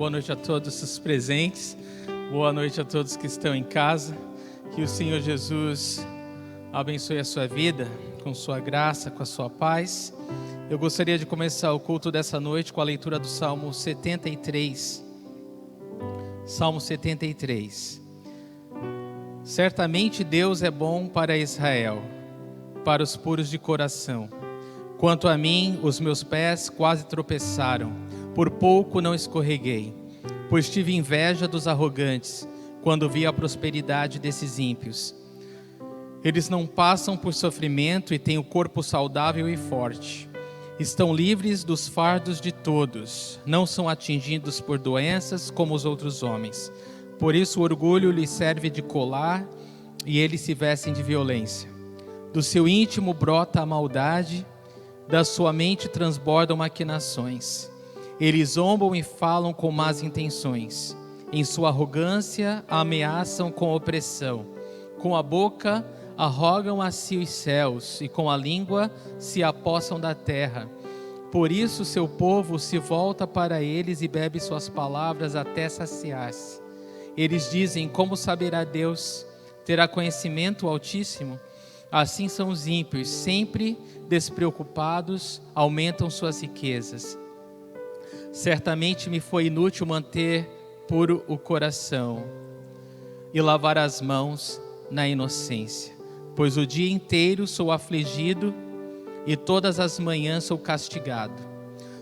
Boa noite a todos os presentes. Boa noite a todos que estão em casa. Que o Senhor Jesus abençoe a sua vida com sua graça, com a sua paz. Eu gostaria de começar o culto dessa noite com a leitura do Salmo 73. Salmo 73. Certamente Deus é bom para Israel, para os puros de coração. Quanto a mim, os meus pés quase tropeçaram, por pouco não escorreguei, pois tive inveja dos arrogantes, quando vi a prosperidade desses ímpios. Eles não passam por sofrimento e têm o corpo saudável e forte. Estão livres dos fardos de todos, não são atingidos por doenças como os outros homens. Por isso o orgulho lhes serve de colar e eles se vestem de violência. Do seu íntimo brota a maldade, da sua mente transbordam maquinações. Eles zombam e falam com más intenções. Em sua arrogância ameaçam com opressão. Com a boca arrogam a si os céus e com a língua se apossam da terra. Por isso seu povo se volta para eles e bebe suas palavras até saciar-se. Eles dizem: como saberá Deus? Terá conhecimento o Altíssimo? Assim são os ímpios, sempre despreocupados, aumentam suas riquezas. Certamente me foi inútil manter puro o coração e lavar as mãos na inocência, pois o dia inteiro sou afligido e todas as manhãs sou castigado.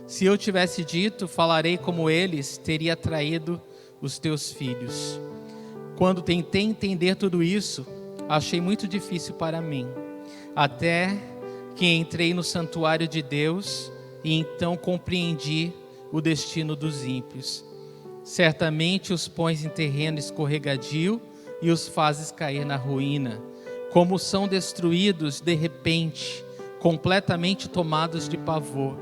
Se eu tivesse dito, falarei como eles, teria traído os teus filhos. Quando tentei entender tudo isso, achei muito difícil para mim, até que entrei no santuário de Deus e então compreendi o destino dos ímpios. Certamente os pões em terreno escorregadio e os fazes cair na ruína, como são destruídos de repente, completamente tomados de pavor.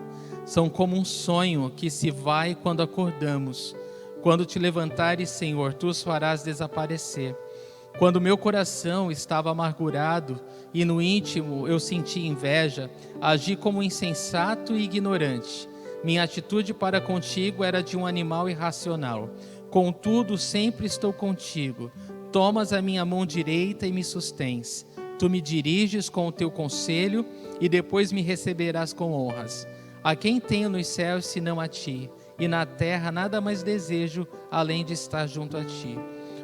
São como um sonho que se vai quando acordamos. Quando te levantares, Senhor, tu os farás desaparecer. Quando meu coração estava amargurado e no íntimo eu senti inveja, agi como insensato e ignorante. Minha atitude para contigo era de um animal irracional. Contudo, sempre estou contigo. Tomas a minha mão direita e me sustens. Tu me diriges com o teu conselho e depois me receberás com honras. A quem tenho nos céus senão a ti? E na terra nada mais desejo além de estar junto a ti.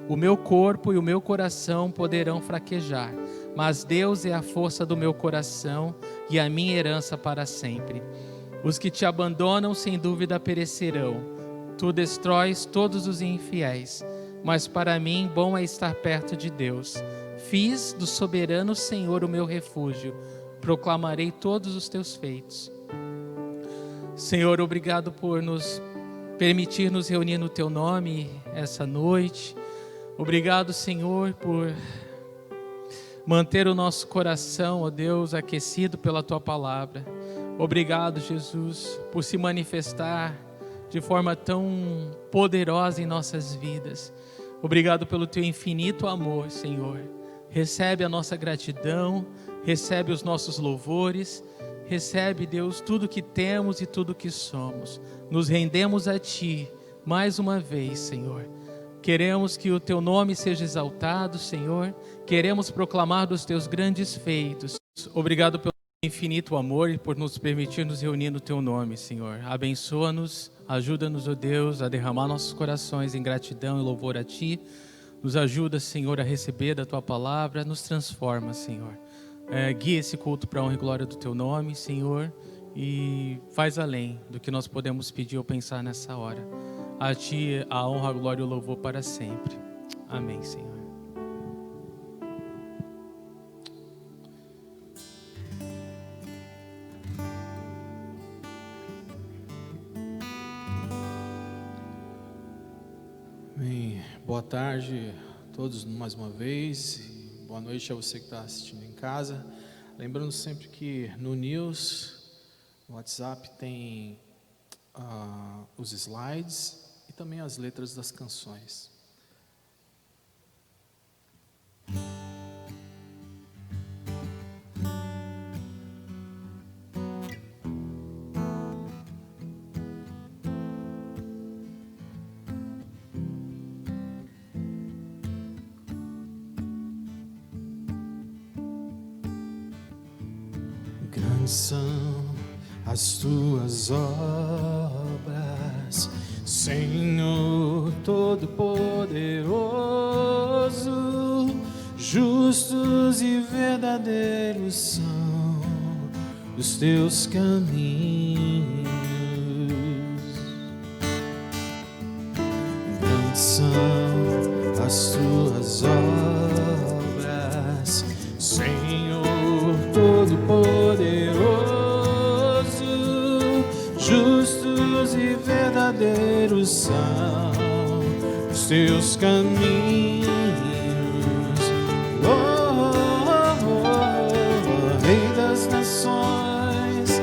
O meu corpo e o meu coração poderão fraquejar, mas Deus é a força do meu coração e a minha herança para sempre. Os que te abandonam sem dúvida perecerão. Tu destróis todos os infiéis, mas para mim bom é estar perto de Deus. Fiz do soberano Senhor o meu refúgio, proclamarei todos os teus feitos. Senhor, obrigado por nos permitir nos reunir no teu nome essa noite. Obrigado, Senhor, por manter o nosso coração, ó Deus, aquecido pela tua palavra. Obrigado, Jesus, por se manifestar de forma tão poderosa em nossas vidas. Obrigado pelo teu infinito amor, Senhor. Recebe a nossa gratidão, recebe os nossos louvores, recebe, Deus, tudo que temos e tudo que somos. Nos rendemos a ti mais uma vez, Senhor. Queremos que o teu nome seja exaltado, Senhor. Queremos proclamar dos teus grandes feitos. Obrigado pelo infinito amor e por nos permitir nos reunir no teu nome, Senhor. Abençoa-nos, ajuda-nos, ó Deus, a derramar nossos corações em gratidão e louvor a ti. Nos ajuda, Senhor, a receber da tua palavra. Nos transforma, Senhor. Guia esse culto para a honra e glória do teu nome, Senhor. E faz além do que nós podemos pedir ou pensar nessa hora. A ti a honra, a glória e o louvor para sempre. Amém, Senhor. Amém. Boa tarde a todos mais uma vez. Boa noite a você que está assistindo em casa. Lembrando sempre que no News, no WhatsApp, tem os slides e também as letras das canções. são as tuas obras, Senhor Todo-Poderoso. Justos e verdadeiros são os teus caminhos. Grandes são as tuas obras, Senhor Todo-Poderoso. Justos e verdadeiros são os teus caminhos. Rei das nações,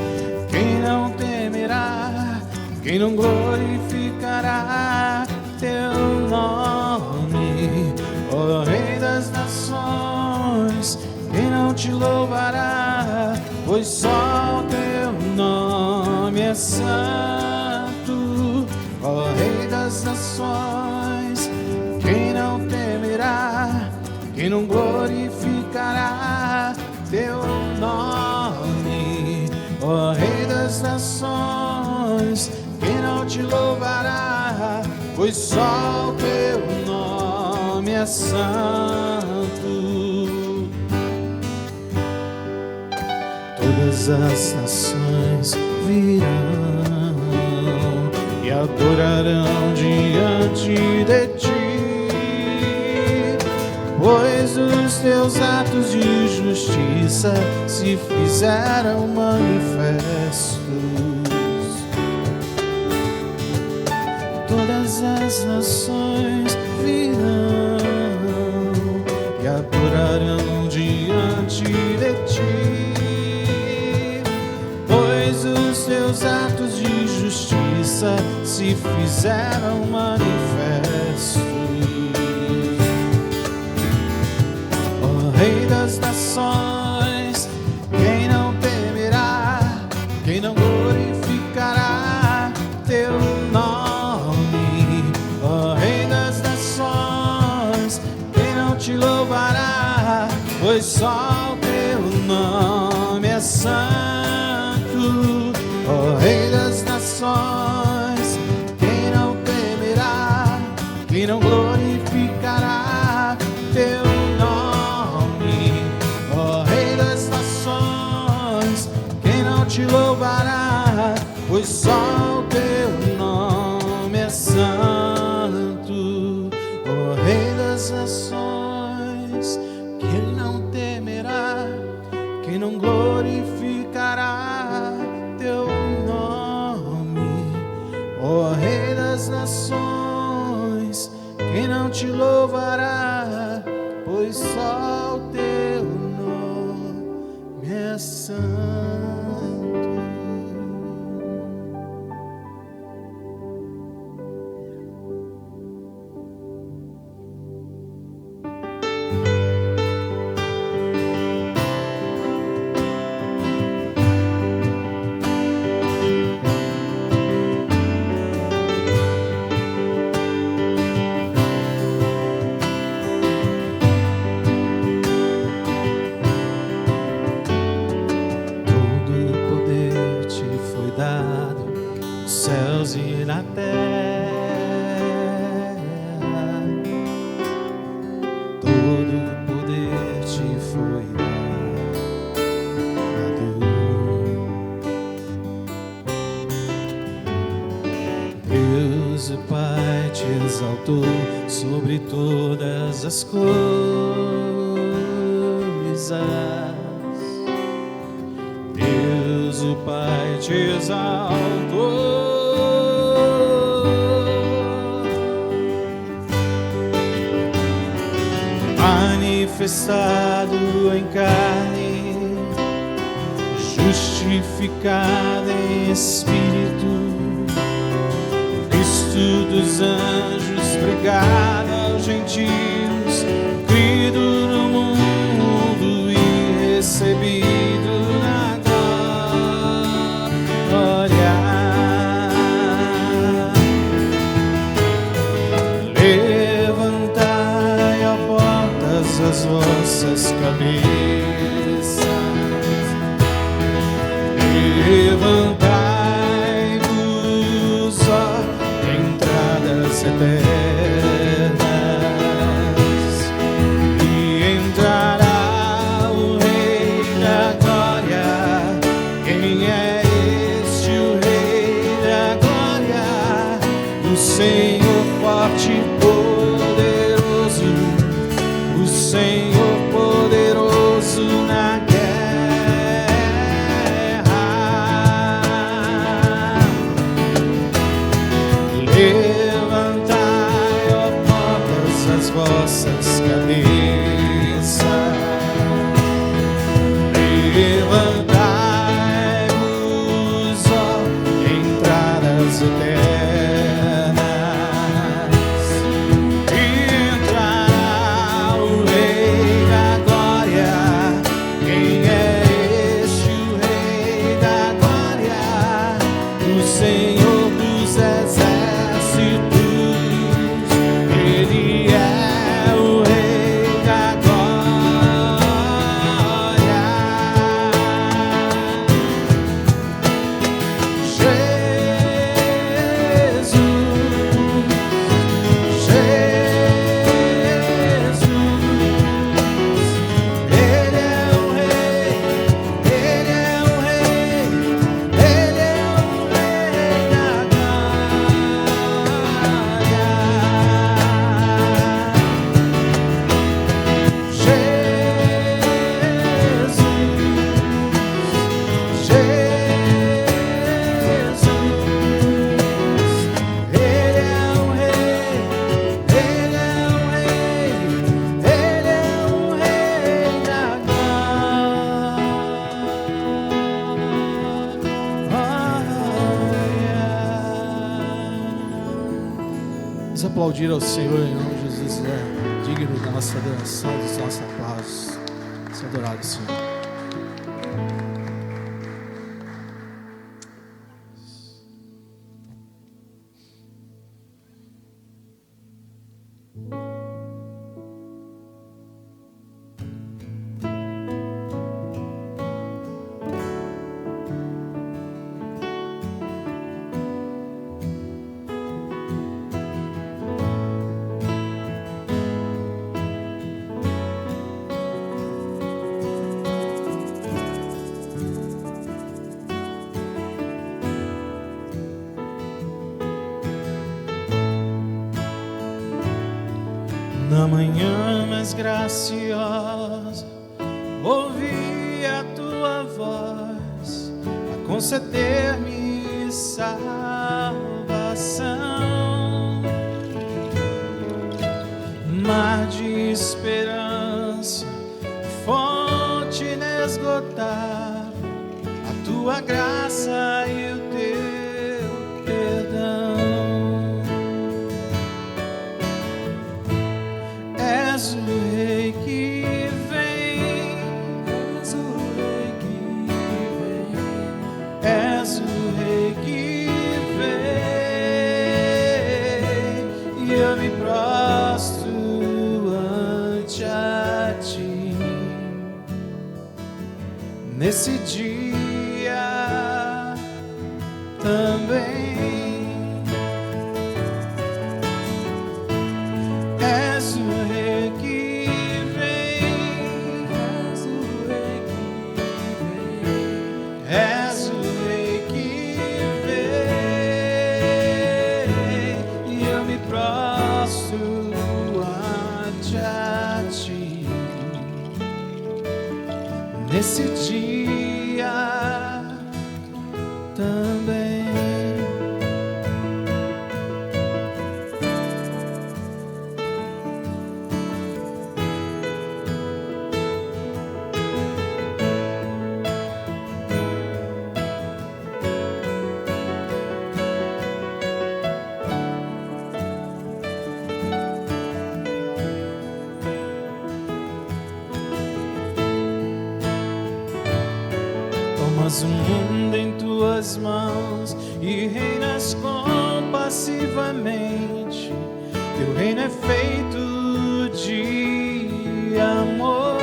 quem não temerá, quem não glorificará teu nome? Ó Rei das nações, quem não te louvará, pois só o teu nome é santo. Ó Rei das nações, quem não temerá, quem não glorificará teu nome? Ó Rei das nações, quem não te louvará, pois só o teu nome é santo. Todas as nações virão e adorarão diante de ti, pois os teus atos de justiça se fizeram manifestos. Todas as nações virão e adorarão diante de ti, pois os teus atos de justiça se fizeram manifestos. Rei das nações, quem não temerá, quem não glorificará teu nome? Ó Rei das nações, quem não te louvará, pois só o teu nome é santo. Ó Rei das nações, quem não temerá, quem não glorificará teu nome? Te louvará, pois só o teu nome é santo. Ó Rei das nações, quem não temerá, quem não glorificará teu nome? Ó Rei das nações, quem não te louvará, pois só o teu nome é santo. E na terra, todo o poder te foi dado. Deus o Pai te exaltou sobre todas as coisas. Deus o Pai te exaltou manifestado em carne, justificado em espírito, visto dos anjos, pregado aos gentios, crido no mundo e recebido na glória. Levantai, ó portas, as vossas cabeças, o Senhor forte e poderoso, o Senhor poderoso na guerra. Levantai, ó portas, as vossas cabeças. Levantai-vos, ó entradas eternas. Entrará o Rei da Glória. Quem é este, o Rei da Glória? O Senhor dos exércitos. Ele é o Rei da Glória. Jesus, Ele é o Rei, Ele é o Rei, Ele é o Rei da Vamos aplaudir ao Senhor em nome de Jesus, é digno da nossa adoração, dos nossos aplausos. Seja adorado, Senhor. Na manhã mais graciosa, ouvi a tua voz a conceder-me salvação. Mar de esperança, fonte inesgotável, a tua graça e o teu perdão. És o Rei que vem, és o Rei que vem, és o Rei que vem, e eu me prostro ante a ti. Nesse dia também és o Rei que vem, és o Rei que vem, és o Rei que vem, e eu me prostro ante a ti. Nesse dia também. Tomas o mundo em tuas mãos e reinas compassivamente. Teu reino é feito de amor.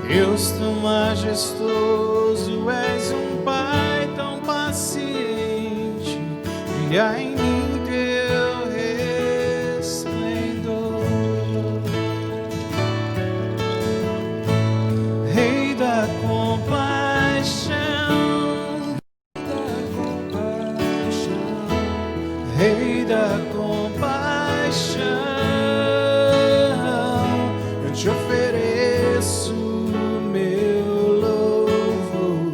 Deus tão majestoso, és um Pai tão paciente. Brilha em mim teu resplendor. Rei da compaixão, Rei da compaixão, eu te ofereço meu louvor.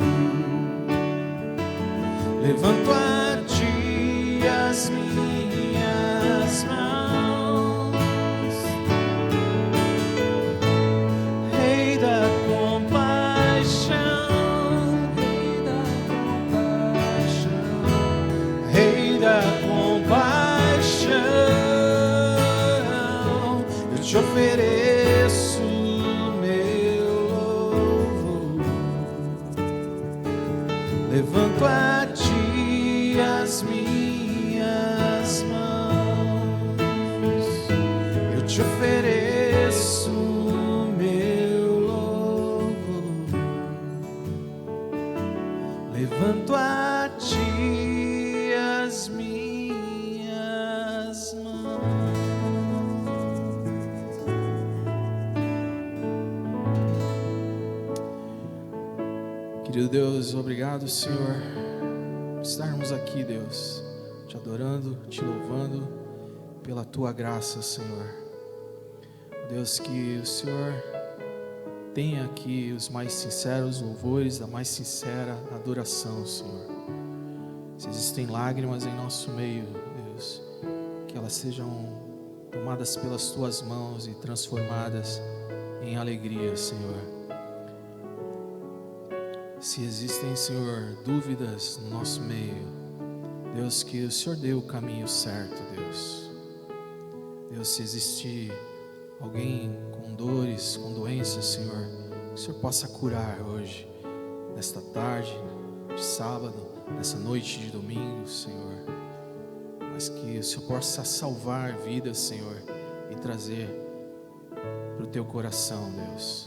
Levanto a ti as minhas mãos, Rei da compaixão, Rei da compaixão, Rei da compaixão, eu te ofereço meu louvor. Levanto a ti as minhas mãos, eu te ofereço meu louvor. Levanto a ti as minhas mãos. Querido Deus, obrigado, Senhor, por estarmos aqui, Deus, te adorando, te louvando pela tua graça, Senhor. Deus, que o Senhor tenha aqui os mais sinceros louvores, a mais sincera adoração, Senhor. Se existem lágrimas em nosso meio, Deus, que elas sejam tomadas pelas tuas mãos e transformadas em alegria, Senhor. Se existem, Senhor, dúvidas no nosso meio, Deus, que o Senhor dê o caminho certo, Deus. Deus, se existir alguém com dores, com doenças, Senhor, que o Senhor possa curar hoje, nesta tarde de sábado, nessa noite de domingo, Senhor. Mas que o Senhor possa salvar vidas, Senhor, e trazer para o teu coração, Deus.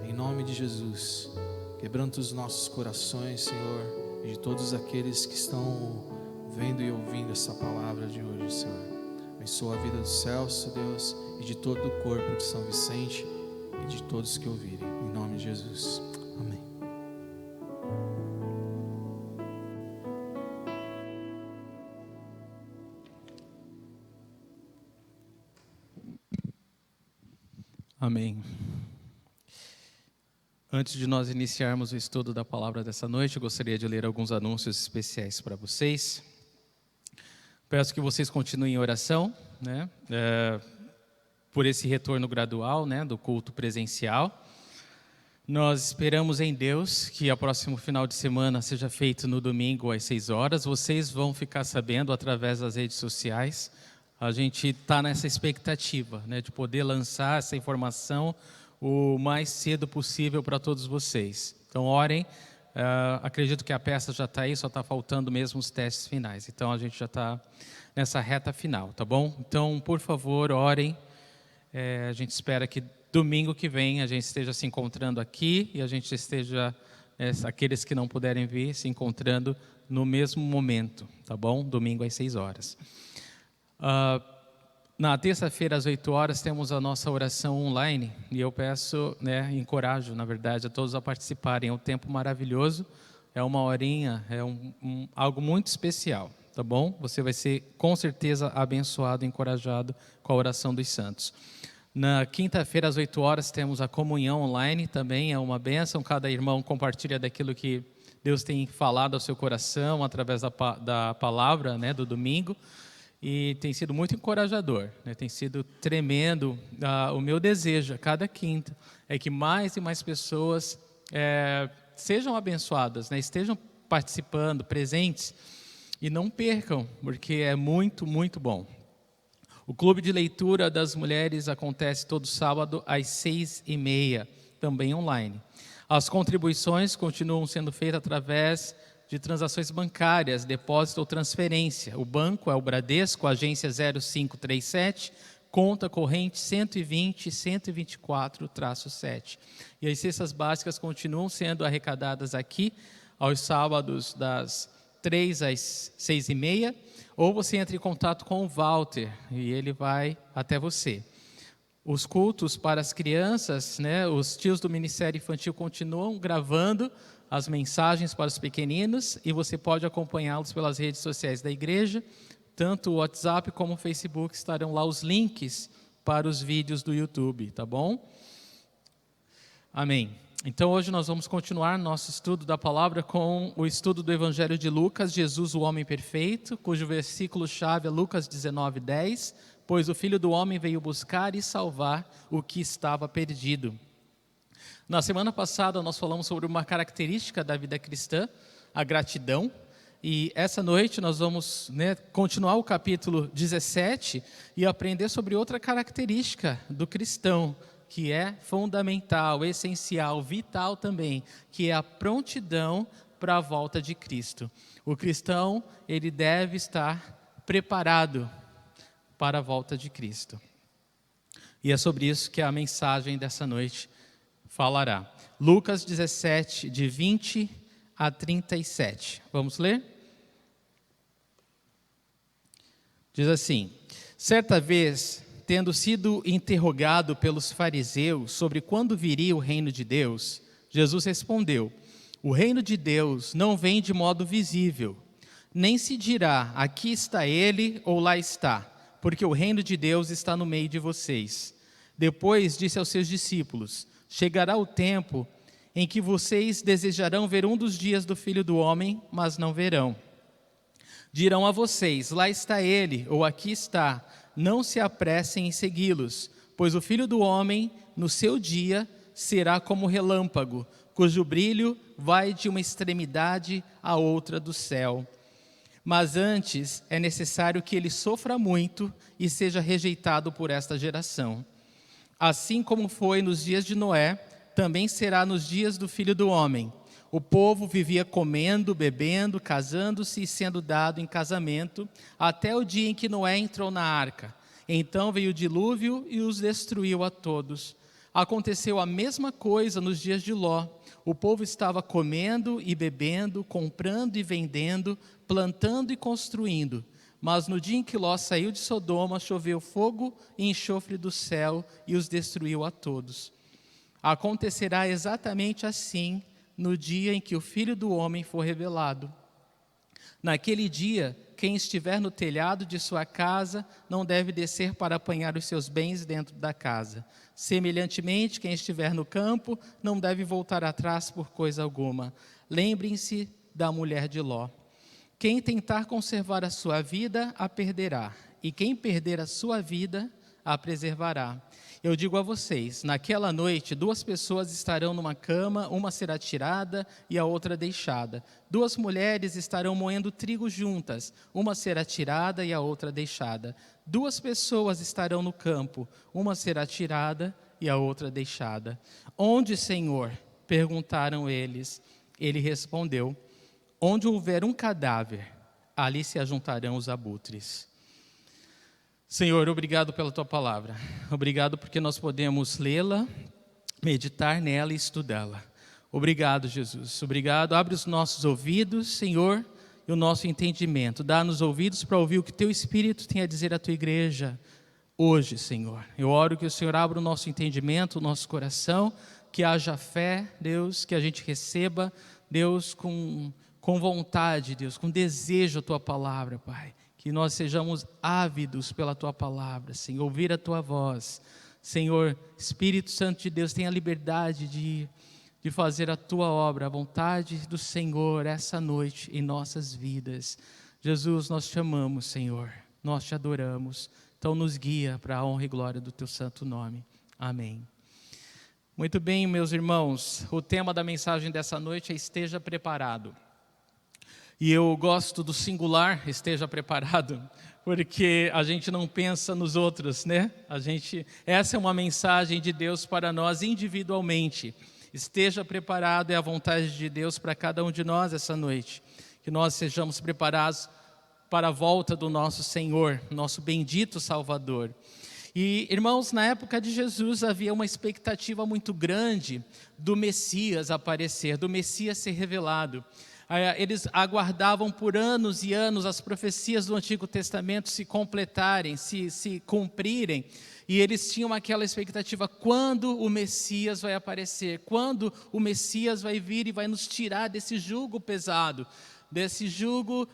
Em nome de Jesus, quebranta os nossos corações, Senhor, e de todos aqueles que estão vendo e ouvindo essa palavra de hoje, Senhor. Abençoa a vida do Celso, Deus, e de todo o corpo de São Vicente e de todos que ouvirem. Em nome de Jesus. Amém. Amém. Antes de nós iniciarmos o estudo da palavra dessa noite, eu gostaria de ler alguns anúncios especiais para vocês. Peço que vocês continuem em oração, né, por esse retorno gradual, né, do culto presencial. Nós esperamos em Deus que o próximo final de semana seja feito no domingo às 6 horas. Vocês vão ficar sabendo através das redes sociais. A gente está nessa expectativa, né, de poder lançar essa informação o mais cedo possível para todos vocês. Então orem, acredito que a peça já está aí, só está faltando mesmo os testes finais. Então a gente já está nessa reta final, tá bom? Então, por favor, orem. A gente espera que domingo que vem a gente esteja se encontrando aqui e a gente esteja, aqueles que não puderem vir, se encontrando no mesmo momento, tá bom? Domingo às 6 horas. Na terça-feira, às 8 horas, temos a nossa oração online e eu peço, né, encorajo, na verdade, a todos a participarem. É um tempo maravilhoso, é uma horinha, é algo muito especial, tá bom? Você vai ser, com certeza, abençoado, encorajado com a oração dos santos. Na quinta-feira, às 8 horas, temos a comunhão online, também é uma bênção. Cada irmão compartilha daquilo que Deus tem falado ao seu coração, através da palavra, né, do domingo. E tem sido muito encorajador, né? Tem sido tremendo. O meu desejo a cada quinta é que mais e mais pessoas sejam abençoadas, né? Estejam participando, presentes e não percam, porque é muito, muito bom. O clube de leitura das mulheres acontece todo sábado às 6h30, também online. As contribuições continuam sendo feitas através de transações bancárias, depósito ou transferência. O banco é o Bradesco, agência 0537, conta corrente 120-124-7. E as cestas básicas continuam sendo arrecadadas aqui, aos sábados, das 3 às 6h30, ou você entra em contato com o Walter, e ele vai até você. Os cultos para as crianças, né, os tios do Ministério Infantil continuam gravando as mensagens para os pequeninos e você pode acompanhá-los pelas redes sociais da igreja, tanto o WhatsApp como o Facebook estarão lá os links para os vídeos do YouTube, tá bom? Amém. Então hoje nós vamos continuar nosso estudo da palavra com o estudo do Evangelho de Lucas, Jesus o homem perfeito, cujo versículo-chave é Lucas 19:10, pois o Filho do Homem veio buscar e salvar o que estava perdido. Na semana passada nós falamos sobre uma característica da vida cristã, a gratidão, e essa noite nós vamos continuar o capítulo 17 e aprender sobre outra característica do cristão, que é fundamental, essencial, vital também, que é a prontidão para a volta de Cristo. O cristão, ele deve estar preparado para a volta de Cristo. E é sobre isso que a mensagem dessa noite falará. Lucas 17, de 20 a 37. Vamos ler? Diz assim: certa vez, tendo sido interrogado pelos fariseus sobre quando viria o reino de Deus, Jesus respondeu: o reino de Deus não vem de modo visível, nem se dirá, aqui está ele ou lá está, porque o reino de Deus está no meio de vocês. Depois disse aos seus discípulos: chegará o tempo em que vocês desejarão ver um dos dias do Filho do Homem, mas não verão. Dirão a vocês: lá está ele, ou aqui está. Não se apressem em segui-los, pois o Filho do Homem, no seu dia, será como relâmpago, cujo brilho vai de uma extremidade à outra do céu. Mas antes é necessário que ele sofra muito e seja rejeitado por esta geração. Assim como foi nos dias de Noé, também será nos dias do Filho do Homem. O povo vivia comendo, bebendo, casando-se e sendo dado em casamento, até o dia em que Noé entrou na arca. Então veio o dilúvio e os destruiu a todos. Aconteceu a mesma coisa nos dias de Ló. O povo estava comendo e bebendo, comprando e vendendo, plantando e construindo. Mas no dia em que Ló saiu de Sodoma, choveu fogo e enxofre do céu e os destruiu a todos. Acontecerá exatamente assim no dia em que o Filho do Homem for revelado. Naquele dia, quem estiver no telhado de sua casa não deve descer para apanhar os seus bens dentro da casa. Semelhantemente, quem estiver no campo não deve voltar atrás por coisa alguma. Lembrem-se da mulher de Ló. Quem tentar conservar a sua vida, a perderá. E quem perder a sua vida, a preservará. Eu digo a vocês, naquela noite 2 pessoas estarão numa cama, uma será tirada e a outra deixada. 2 mulheres estarão moendo trigo juntas, uma será tirada e a outra deixada. 2 pessoas estarão no campo, uma será tirada e a outra deixada. Onde, Senhor? Perguntaram eles. Ele respondeu: onde houver um cadáver, ali se ajuntarão os abutres. Senhor, obrigado pela Tua palavra. Obrigado porque nós podemos lê-la, meditar nela e estudá-la. Obrigado, Jesus. Obrigado. Abre os nossos ouvidos, Senhor, e o nosso entendimento. Dá-nos ouvidos para ouvir o que Teu Espírito tem a dizer à Tua igreja hoje, Senhor. Eu oro que o Senhor abra o nosso entendimento, o nosso coração, que haja fé, Deus, que a gente receba, Deus, com vontade, Deus, com desejo a Tua palavra, Pai. Que nós sejamos ávidos pela Tua palavra, Senhor, ouvir a Tua voz. Senhor, Espírito Santo de Deus, tenha a liberdade de fazer a Tua obra, a vontade do Senhor essa noite em nossas vidas. Jesus, nós te amamos, Senhor, nós te adoramos. Então nos guia para a honra e glória do Teu santo nome. Amém. Muito bem, meus irmãos, o tema da mensagem dessa noite é esteja preparado. E eu gosto do singular, esteja preparado, porque a gente não pensa nos outros, né? Essa é uma mensagem de Deus para nós individualmente. Esteja preparado, é a vontade de Deus para cada um de nós essa noite. Que nós sejamos preparados para a volta do nosso Senhor, nosso bendito Salvador. E, irmãos, na época de Jesus havia uma expectativa muito grande do Messias aparecer, do Messias ser revelado. Eles aguardavam por anos e anos as profecias do Antigo Testamento se completarem, se cumprirem. E eles tinham aquela expectativa, quando o Messias vai aparecer, quando o Messias vai vir e vai nos tirar desse jugo pesado, desse jugo,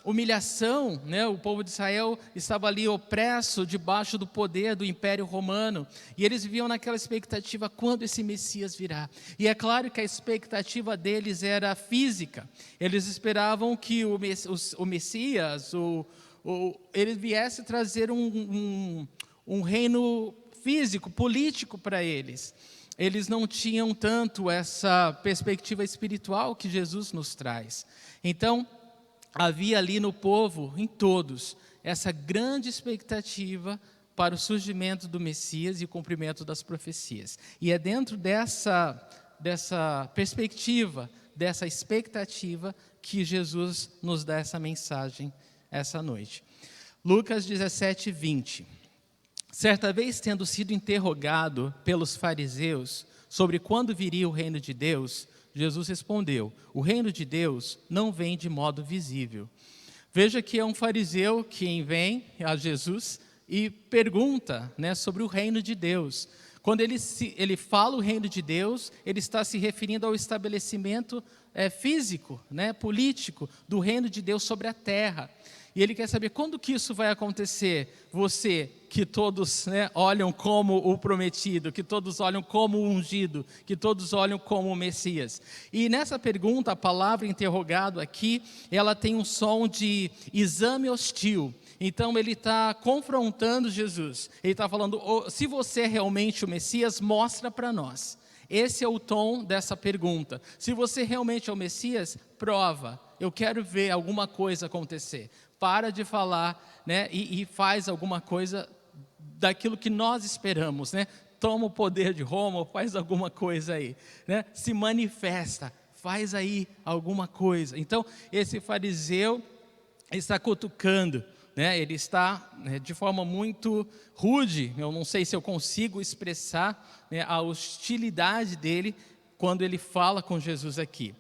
humilhação, né? O povo de Israel estava ali opresso debaixo do poder do Império Romano, e eles viviam naquela expectativa, quando esse Messias virá. E é claro que a expectativa deles era física. Eles esperavam que o Messias, ele viesse trazer um reino físico, político para eles. Eles não tinham tanto essa perspectiva espiritual que Jesus nos traz. Então, havia ali no povo, em todos, essa grande expectativa para o surgimento do Messias e o cumprimento das profecias. E é dentro dessa perspectiva, dessa expectativa, que Jesus nos dá essa mensagem essa noite. Lucas 17, 20. Certa vez, tendo sido interrogado pelos fariseus sobre quando viria o reino de Deus, Jesus respondeu: o reino de Deus não vem de modo visível. Veja que é um fariseu quem vem a Jesus e pergunta, né, sobre o reino de Deus. Quando ele fala o reino de Deus, ele está se referindo ao estabelecimento físico, né, político, do reino de Deus sobre a terra. E ele quer saber quando que isso vai acontecer. Você, que todos, né, olham como o prometido, que todos olham como o ungido, que todos olham como o Messias. E nessa pergunta, a palavra interrogado aqui, ela tem um som de exame hostil. Então ele está confrontando Jesus. Ele está falando: se você é realmente o Messias, mostra para nós. Esse é o tom dessa pergunta. Se você realmente é o Messias, prova. Eu quero ver alguma coisa acontecer. Para de falar, né, e faz alguma coisa daquilo que nós esperamos, né? Toma o poder de Roma, faz alguma coisa aí, né? Se manifesta, faz aí alguma coisa. Então, esse fariseu está cutucando, né? Ele está, né, de forma muito rude. Eu não sei se eu consigo expressar, né, a hostilidade dele quando ele fala com Jesus aqui.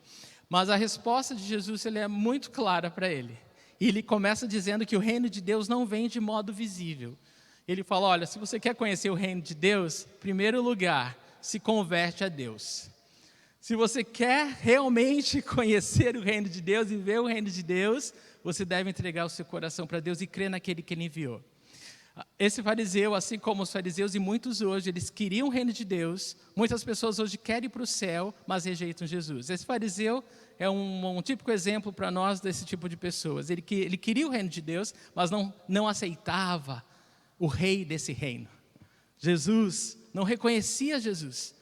Mas a resposta de Jesus, ele é muito clara para ele. E ele começa dizendo que o reino de Deus não vem de modo visível. Ele fala: olha, se você quer conhecer o reino de Deus, em primeiro lugar, se converte a Deus. Se você quer realmente conhecer o reino de Deus e ver o reino de Deus, você deve entregar o seu coração para Deus e crer naquele que Ele enviou. Esse fariseu, assim como os fariseus e muitos hoje, eles queriam o reino de Deus. Muitas pessoas hoje querem ir para o céu, mas rejeitam Jesus. Esse fariseu é um típico exemplo para nós desse tipo de pessoas. Ele queria o reino de Deus, mas não aceitava o rei desse reino. Jesus, não reconhecia Jesus.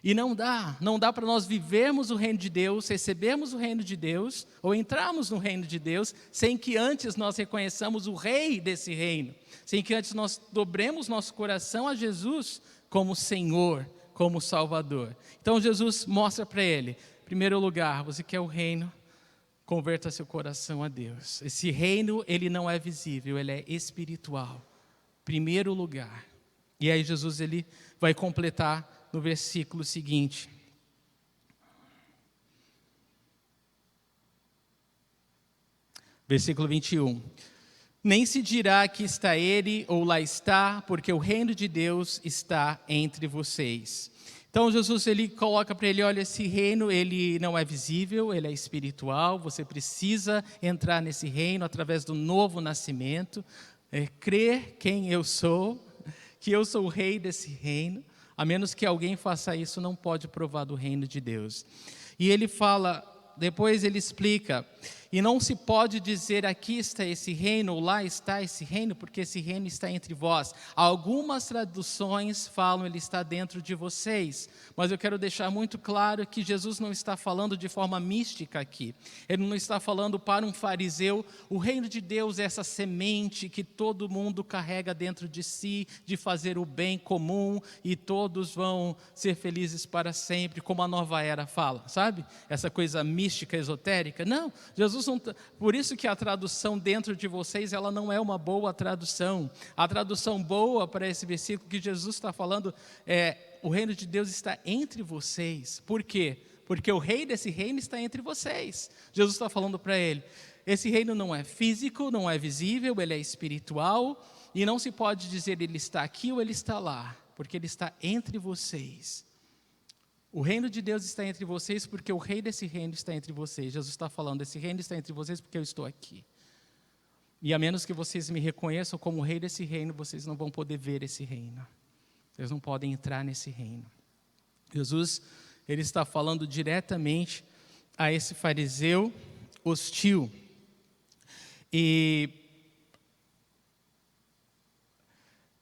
E não dá para nós vivermos o reino de Deus, recebermos o reino de Deus, ou entrarmos no reino de Deus, sem que antes nós reconheçamos o rei desse reino, sem que antes nós dobremos nosso coração a Jesus como Senhor, como Salvador. Então Jesus mostra para ele: em primeiro lugar, você quer o reino, converta seu coração a Deus. Esse reino, ele não é visível, ele é espiritual. Primeiro lugar. E aí Jesus, ele vai completar no versículo seguinte. Versículo 21. Nem se dirá que está ele ou lá está, porque o reino de Deus está entre vocês. Então Jesus, ele coloca para ele: olha, esse reino, ele não é visível, ele é espiritual. Você precisa entrar nesse reino através do novo nascimento, crer quem eu sou, que eu sou o rei desse reino. A menos que alguém faça isso, não pode provar do reino de Deus. E ele fala, depois ele explica: e não se pode dizer aqui está esse reino, ou lá está esse reino, porque esse reino está entre vós. Algumas traduções falam ele está dentro de vocês, mas eu quero deixar muito claro que Jesus não está falando de forma mística aqui. Ele não está falando para um fariseu: o reino de Deus é essa semente que todo mundo carrega dentro de si, de fazer o bem comum, e todos vão ser felizes para sempre, como a Nova Era fala, sabe? Essa coisa mística, esotérica. Não, Jesus não. Por isso que a tradução dentro de vocês, ela não é uma boa tradução. A tradução boa para esse versículo que Jesus está falando é: o reino de Deus está entre vocês. Por quê? Porque o rei desse reino está entre vocês. Jesus está falando para ele: esse reino não é físico, não é visível, ele é espiritual, e não se pode dizer ele está aqui ou ele está lá, porque ele está entre vocês. O reino de Deus está entre vocês porque o rei desse reino está entre vocês. Jesus está falando: esse reino está entre vocês porque eu estou aqui. E a menos que vocês me reconheçam como rei desse reino, vocês não vão poder ver esse reino. Vocês não podem entrar nesse reino. Jesus, ele está falando diretamente a esse fariseu hostil. E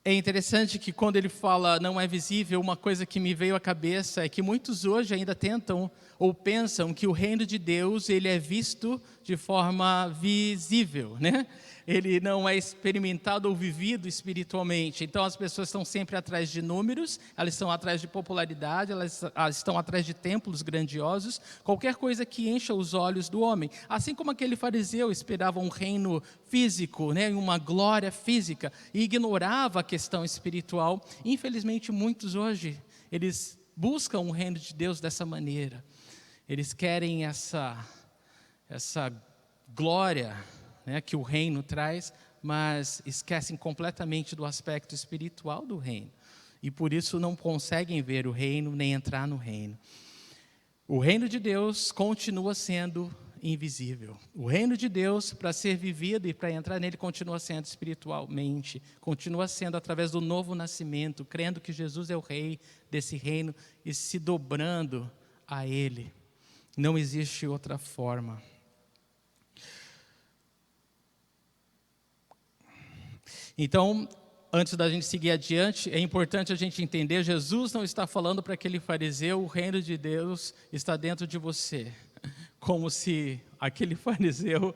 é interessante que quando ele fala não é visível, uma coisa que me veio à cabeça é que muitos hoje ainda tentam ou pensam que o reino de Deus ele é visto de forma visível, né? Ele não é experimentado ou vivido espiritualmente. Então as pessoas estão sempre atrás de números, elas estão atrás de popularidade, elas estão atrás de templos grandiosos, qualquer coisa que encha os olhos do homem. Assim como aquele fariseu esperava um reino físico, né, uma glória física, e ignorava a questão espiritual. Infelizmente muitos hoje, eles buscam o reino de Deus dessa maneira. Eles querem essa glória, né, que o reino traz, mas esquecem completamente do aspecto espiritual do reino. E por isso não conseguem ver o reino, nem entrar no reino. O reino de Deus continua sendo invisível. O reino de Deus, para ser vivido e para entrar nele, continua sendo espiritualmente, continua sendo através do novo nascimento, crendo que Jesus é o rei desse reino e se dobrando a ele. Não existe outra forma. Então, antes da gente seguir adiante, é importante a gente entender, Jesus não está falando para aquele fariseu, o reino de Deus está dentro de você. Como se aquele fariseu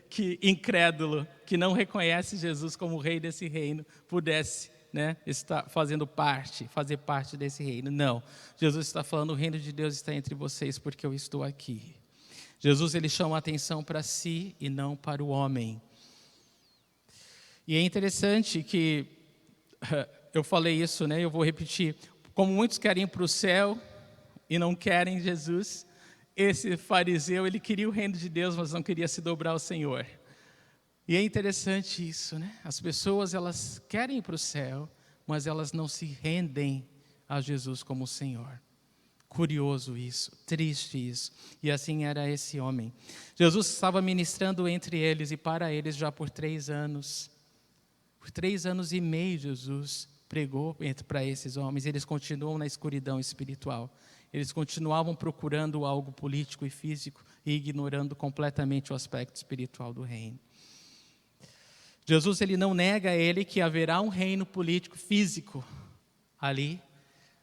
que incrédulo, que não reconhece Jesus como o rei desse reino, pudesse, né, estar fazer parte desse reino. Não, Jesus está falando, o reino de Deus está entre vocês porque eu estou aqui. Jesus, ele chama a atenção para si e não para o homem. E é interessante que, eu falei isso, né, eu vou repetir, como muitos querem ir para o céu e não querem Jesus, esse fariseu, ele queria o reino de Deus, mas não queria se dobrar ao Senhor. E é interessante isso, né? As pessoas, elas querem ir para o céu, mas elas não se rendem a Jesus como o Senhor. Curioso isso, triste isso. E assim era esse homem. Jesus estava ministrando entre eles e para eles já por 3 anos. Por 3 anos e meio, Jesus pregou para esses homens. Eles continuam na escuridão espiritual. Eles continuavam procurando algo político e físico e ignorando completamente o aspecto espiritual do reino. Jesus, ele não nega a ele que haverá um reino político físico ali,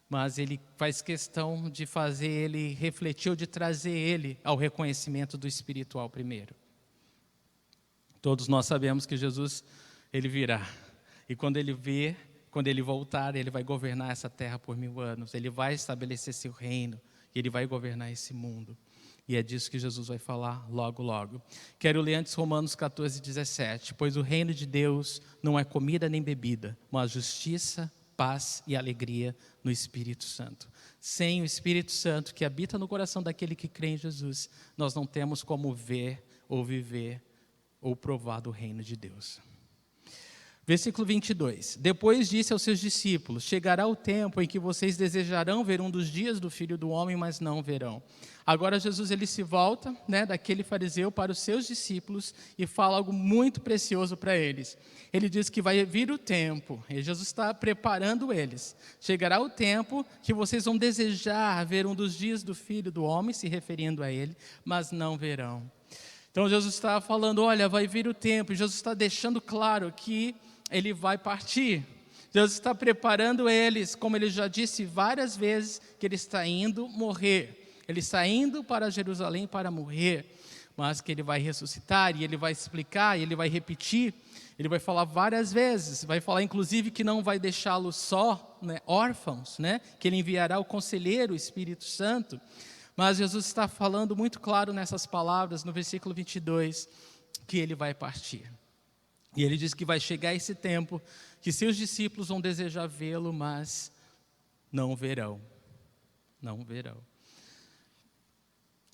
mas ele faz questão de fazer ele refletir ou de trazer ele ao reconhecimento do espiritual primeiro. Todos nós sabemos que Jesus, ele virá. E quando ele voltar, ele vai governar essa terra por 1000 anos. Ele vai estabelecer seu reino. E ele vai governar esse mundo. E é disso que Jesus vai falar logo, logo. Quero ler antes Romanos 14:17. Pois o reino de Deus não é comida nem bebida, mas justiça, paz e alegria no Espírito Santo. Sem o Espírito Santo que habita no coração daquele que crê em Jesus, nós não temos como ver ou viver ou provar do reino de Deus. Versículo 22. Depois disse aos seus discípulos, chegará o tempo em que vocês desejarão ver um dos dias do Filho do Homem, mas não verão. Agora Jesus, ele se volta, né, daquele fariseu para os seus discípulos e fala algo muito precioso para eles. Ele diz que vai vir o tempo, e Jesus está preparando eles. Chegará o tempo que vocês vão desejar ver um dos dias do Filho do Homem, se referindo a ele, mas não verão. Então Jesus está falando, olha, vai vir o tempo, e Jesus está deixando claro que ele vai partir. Deus está preparando eles, como ele já disse várias vezes, que ele está indo morrer. Ele está indo para Jerusalém para morrer, mas que ele vai ressuscitar, e ele vai explicar, e ele vai repetir, ele vai falar várias vezes, vai falar inclusive que não vai deixá-los só, né, órfãos, né, que ele enviará o Conselheiro, o Espírito Santo. Mas Jesus está falando muito claro nessas palavras, no versículo 22, que ele vai partir. E ele diz que vai chegar esse tempo que seus discípulos vão desejar vê-lo, mas não verão. Não verão.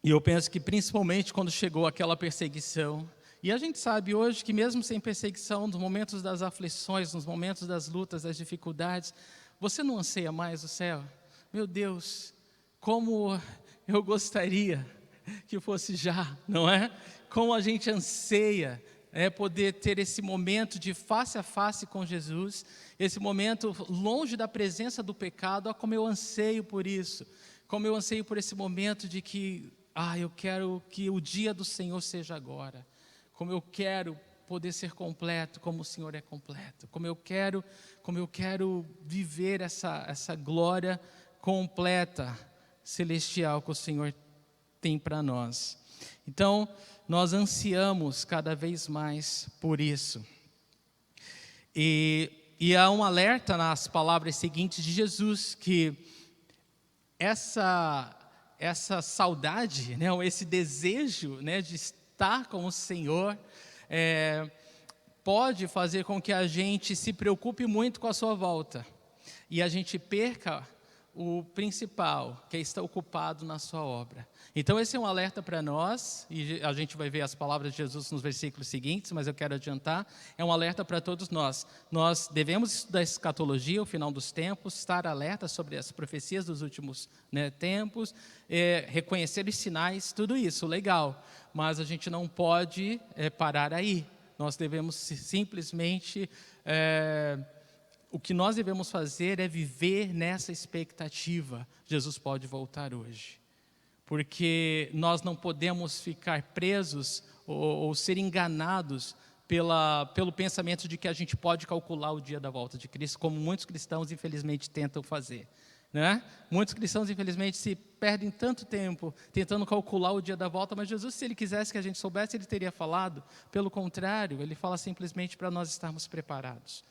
E eu penso que principalmente quando chegou aquela perseguição, e a gente sabe hoje que mesmo sem perseguição, nos momentos das aflições, nos momentos das lutas, das dificuldades, você não anseia mais o céu? Meu Deus, como eu gostaria que fosse já, não é? Como a gente anseia poder ter esse momento de face a face com Jesus, esse momento longe da presença do pecado. Como eu anseio por isso, como eu anseio por esse momento de que, eu quero que o dia do Senhor seja agora, como eu quero poder ser completo como o Senhor é completo, como eu quero viver essa glória completa, celestial que o Senhor tem para nós. Então, nós ansiamos cada vez mais por isso. E há um alerta nas palavras seguintes de Jesus, que essa saudade, né, ou esse desejo, né, de estar com o Senhor, pode fazer com que a gente se preocupe muito com a sua volta, e a gente perca o principal, que é estar ocupado na sua obra. Então esse é um alerta para nós, e a gente vai ver as palavras de Jesus nos versículos seguintes, mas eu quero adiantar, é um alerta para todos nós. Nós devemos estudar escatologia, o final dos tempos, estar alerta sobre as profecias dos últimos, né, tempos, reconhecer os sinais, tudo isso, legal, mas a gente não pode parar aí. Nós devemos simplesmente, o que nós devemos fazer é viver nessa expectativa. Jesus pode voltar hoje, porque nós não podemos ficar presos ou ser enganados pelo pensamento de que a gente pode calcular o dia da volta de Cristo, como muitos cristãos infelizmente tentam fazer, né? Muitos cristãos infelizmente se perdem tanto tempo tentando calcular o dia da volta, mas Jesus, se Ele quisesse que a gente soubesse, Ele teria falado. Pelo contrário, Ele fala simplesmente para nós estarmos preparados,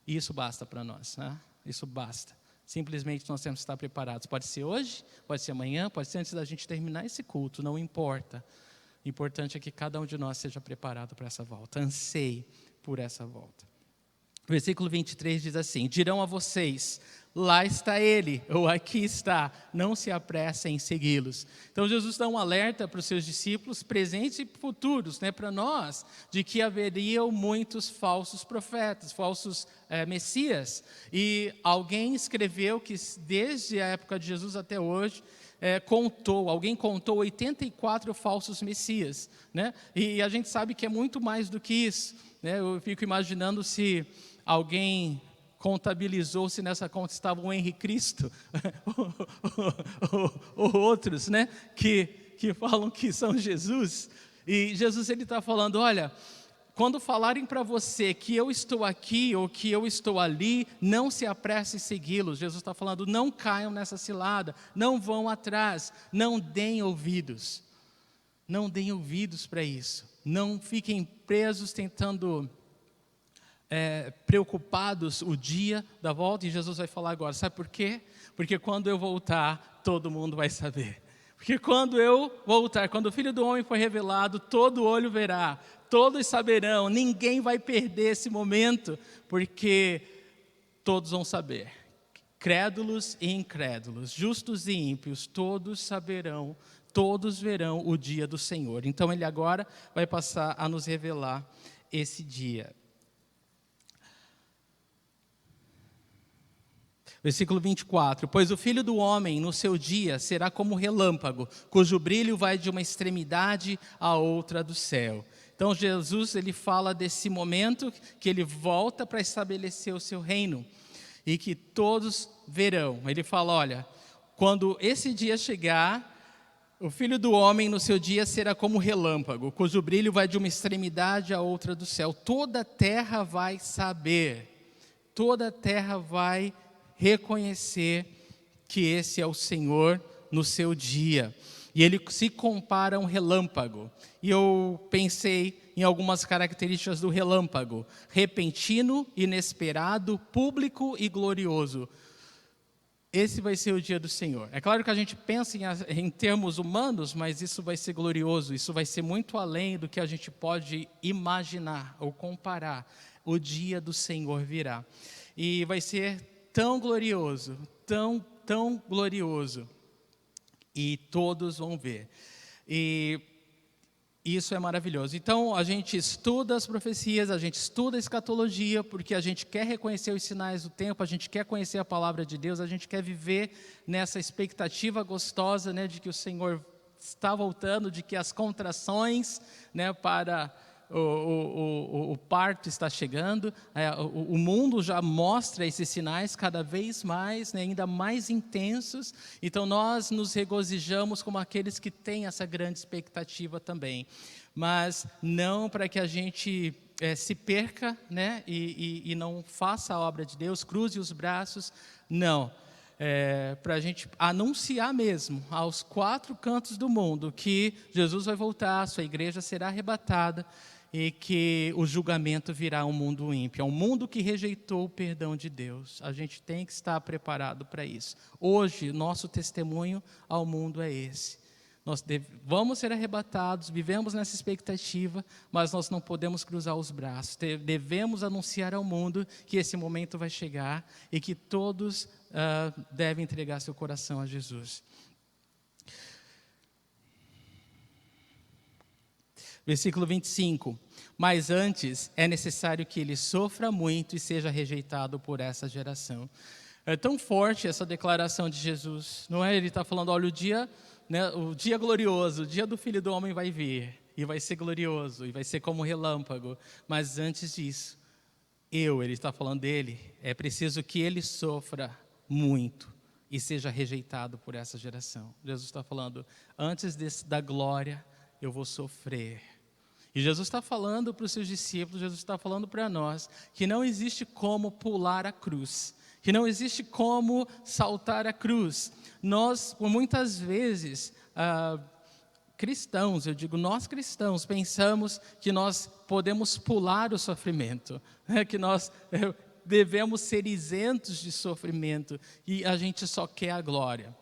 e isso basta para nós, né? Isso basta. Simplesmente nós temos que estar preparados. Pode ser hoje, pode ser amanhã, pode ser antes da gente terminar esse culto, não importa. O importante é que cada um de nós seja preparado para essa volta, anseie por essa volta. O versículo 23 diz assim: dirão a vocês, lá está ele, ou aqui está, não se apressem em segui-los. Então Jesus dá um alerta para os seus discípulos, presentes e futuros, né, para nós, de que haveriam muitos falsos profetas, falsos messias. E alguém escreveu que desde a época de Jesus até hoje, alguém contou 84 falsos messias, né? E a gente sabe que é muito mais do que isso, né? Eu fico imaginando se alguém contabilizou se nessa conta estava o Henrique Cristo ou outros, né, que falam que são Jesus. E Jesus, ele está falando, olha, quando falarem para você que eu estou aqui ou que eu estou ali, não se apresse em segui-los. Jesus está falando, não caiam nessa cilada, não vão atrás, não deem ouvidos. Não deem ouvidos para isso. Não fiquem presos tentando preocupados o dia da volta. E Jesus vai falar agora, sabe por quê? Porque quando eu voltar, todo mundo vai saber. Porque quando eu voltar, quando o Filho do Homem for revelado, todo olho verá, todos saberão, ninguém vai perder esse momento, porque todos vão saber. Crédulos e incrédulos, justos e ímpios, todos saberão, todos verão o dia do Senhor. Então Ele agora vai passar a nos revelar esse dia. Versículo 24, pois o Filho do Homem no seu dia será como relâmpago, cujo brilho vai de uma extremidade à outra do céu. Então Jesus, ele fala desse momento que ele volta para estabelecer o seu reino e que todos verão. Ele fala, olha, quando esse dia chegar, o Filho do Homem no seu dia será como relâmpago, cujo brilho vai de uma extremidade à outra do céu. Toda a terra vai saber, toda a terra vai reconhecer que esse é o Senhor no seu dia. E ele se compara a um relâmpago. E eu pensei em algumas características do relâmpago: repentino, inesperado, público e glorioso. Esse vai ser o dia do Senhor. É claro que a gente pensa em termos humanos, mas isso vai ser glorioso, isso vai ser muito além do que a gente pode imaginar ou comparar. O dia do Senhor virá. E vai ser tão glorioso, tão glorioso, e todos vão ver, e isso é maravilhoso. Então a gente estuda as profecias, a gente estuda a escatologia, porque a gente quer reconhecer os sinais do tempo, a gente quer conhecer a palavra de Deus, a gente quer viver nessa expectativa gostosa, né, de que o Senhor está voltando, de que as contrações, né, para o parto está chegando, o mundo já mostra esses sinais cada vez mais, né, ainda mais intensos. Então nós nos regozijamos como aqueles que têm essa grande expectativa também. Mas não para que a gente se perca, né, e não faça a obra de Deus, cruze os braços, não. Para a gente anunciar mesmo aos 4 cantos do mundo que Jesus vai voltar, a sua igreja será arrebatada e que o julgamento virá ao mundo ímpio, ao mundo que rejeitou o perdão de Deus. A gente tem que estar preparado para isso. Hoje, nosso testemunho ao mundo é esse. Nós vamos ser arrebatados, vivemos nessa expectativa, mas nós não podemos cruzar os braços. Devemos anunciar ao mundo que esse momento vai chegar e que todos devem entregar seu coração a Jesus. Versículo 25. Mas antes é necessário que ele sofra muito e seja rejeitado por essa geração. É tão forte essa declaração de Jesus, não é? Ele está falando, olha, o dia glorioso, o dia do Filho do Homem vai vir, e vai ser glorioso, e vai ser como um relâmpago. Mas antes disso, ele está falando dele, é preciso que ele sofra muito e seja rejeitado por essa geração. Jesus está falando, antes da glória, eu vou sofrer. E Jesus está falando para os seus discípulos, Jesus está falando para nós, que não existe como pular a cruz, que não existe como saltar a cruz. Nós, por muitas vezes, cristãos, eu digo nós cristãos, pensamos que nós podemos pular o sofrimento, que nós devemos ser isentos de sofrimento e a gente só quer a glória.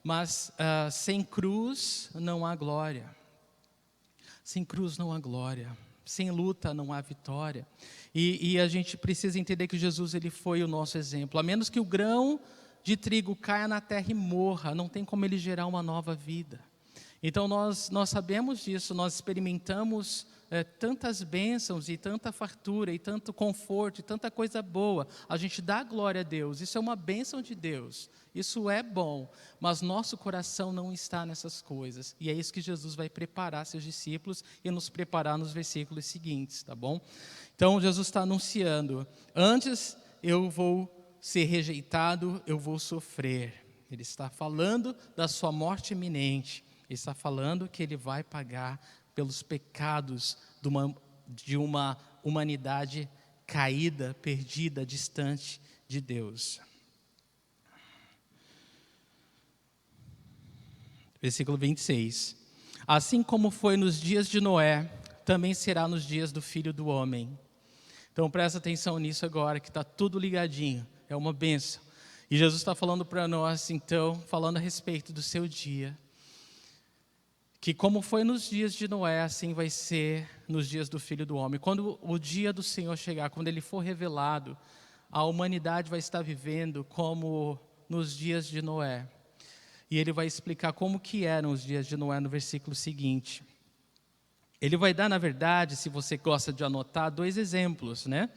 Mas sem cruz não há glória. Sem cruz não há glória. Sem luta não há vitória. E a gente precisa entender que Jesus ele foi o nosso exemplo. A menos que o grão de trigo caia na terra e morra, não tem como ele gerar uma nova vida. Então nós sabemos disso, nós experimentamos tantas bênçãos e tanta fartura e tanto conforto e tanta coisa boa. A gente dá glória a Deus, isso é uma bênção de Deus, isso é bom, mas nosso coração não está nessas coisas. E é isso que Jesus vai preparar seus discípulos e nos preparar nos versículos seguintes, tá bom? Então Jesus está anunciando, antes eu vou ser rejeitado, eu vou sofrer. Ele está falando da sua morte iminente. Ele está falando que ele vai pagar pelos pecados de uma humanidade caída, perdida, distante de Deus. Versículo 26. Assim como foi nos dias de Noé, também será nos dias do Filho do Homem. Então presta atenção nisso agora, que está tudo ligadinho. É uma bênção. E Jesus está falando para nós, então, falando a respeito do seu dia. Que como foi nos dias de Noé, assim vai ser nos dias do Filho do Homem. Quando o dia do Senhor chegar, quando ele for revelado, a humanidade vai estar vivendo como nos dias de Noé. E ele vai explicar como que eram os dias de Noé no versículo seguinte. Ele vai dar, na verdade, se você gosta de anotar, 2 exemplos, né?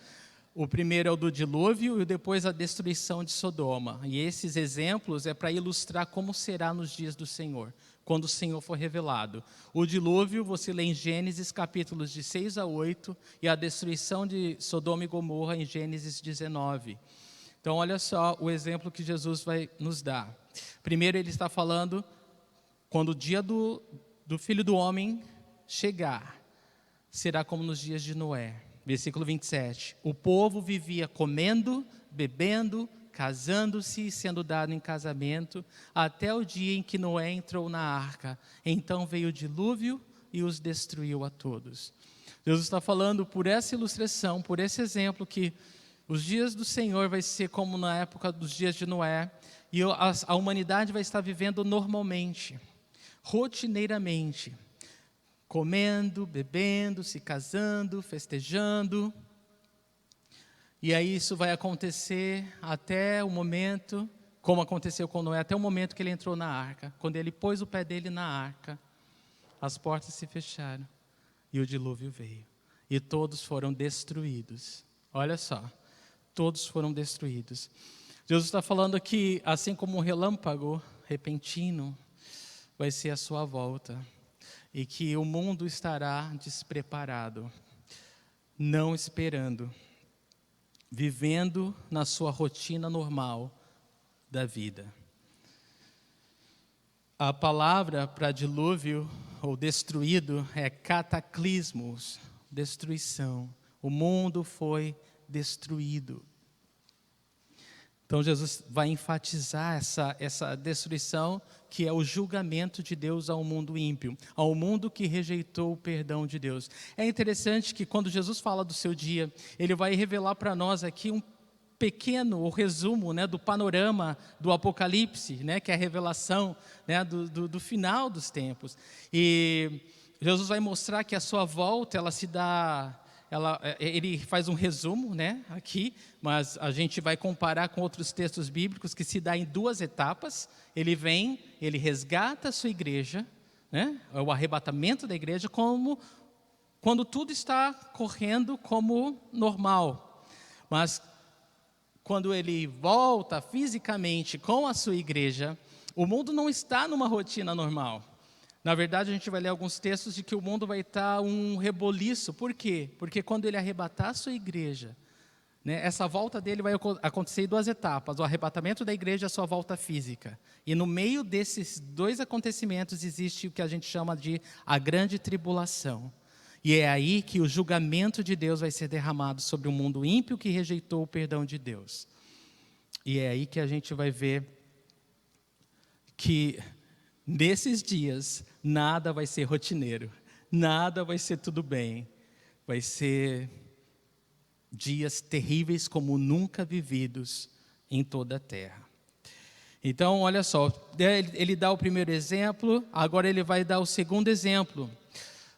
O primeiro é o do dilúvio e depois a destruição de Sodoma. E esses exemplos é para ilustrar como será nos dias do Senhor, quando o Senhor for revelado. O dilúvio, você lê em Gênesis capítulos de 6 a 8, e a destruição de Sodoma e Gomorra em Gênesis 19. Então, olha só o exemplo que Jesus vai nos dar. Primeiro, ele está falando, quando o dia do Filho do Homem chegar, será como nos dias de Noé. Versículo 27. O povo vivia comendo, bebendo, casando-se e sendo dado em casamento, até o dia em que Noé entrou na arca. Então veio o dilúvio e os destruiu a todos. Jesus está falando por essa ilustração, por esse exemplo, que os dias do Senhor vai ser como na época dos dias de Noé, e a humanidade vai estar vivendo normalmente, rotineiramente, comendo, bebendo, se casando, festejando. E aí isso vai acontecer até o momento, como aconteceu com Noé, até o momento que ele entrou na arca. Quando ele pôs o pé dele na arca, as portas se fecharam e o dilúvio veio. E todos foram destruídos. Olha só, todos foram destruídos. Jesus está falando que, assim como um relâmpago repentino, vai ser a sua volta. e que o mundo estará despreparado, não esperando, vivendo na sua rotina normal da vida. A palavra para dilúvio ou destruído é cataclismos, destruição. O mundo foi destruído. Então Jesus vai enfatizar essa destruição, que é o julgamento de Deus ao mundo ímpio, ao mundo que rejeitou o perdão de Deus. É interessante que quando Jesus fala do seu dia, ele vai revelar para nós aqui um pequeno resumo, né, do panorama do Apocalipse, né, que é a revelação, né, do final dos tempos. E Jesus vai mostrar que a sua volta, ela se dá... ele faz um resumo, né, aqui, mas a gente vai comparar com outros textos bíblicos que se dá em duas etapas. Ele vem, ele resgata a sua igreja, né, o arrebatamento da igreja, como quando tudo está correndo como normal. Mas quando ele volta fisicamente com a sua igreja, o mundo não está numa rotina normal. Na verdade, a gente vai ler alguns textos de que o mundo vai estar um reboliço. Por quê? Porque quando ele arrebatar a sua igreja, né, essa volta dele vai acontecer em duas etapas: o arrebatamento da igreja e a sua volta física. E no meio desses dois acontecimentos existe o que a gente chama de a grande tribulação. E é aí que o julgamento de Deus vai ser derramado sobre o mundo ímpio que rejeitou o perdão de Deus. E é aí que a gente vai ver que nesses dias nada vai ser rotineiro, nada vai ser tudo bem. Vai ser dias terríveis como nunca vividos em toda a terra. Então, olha só, ele dá o primeiro exemplo, agora ele vai dar o segundo exemplo.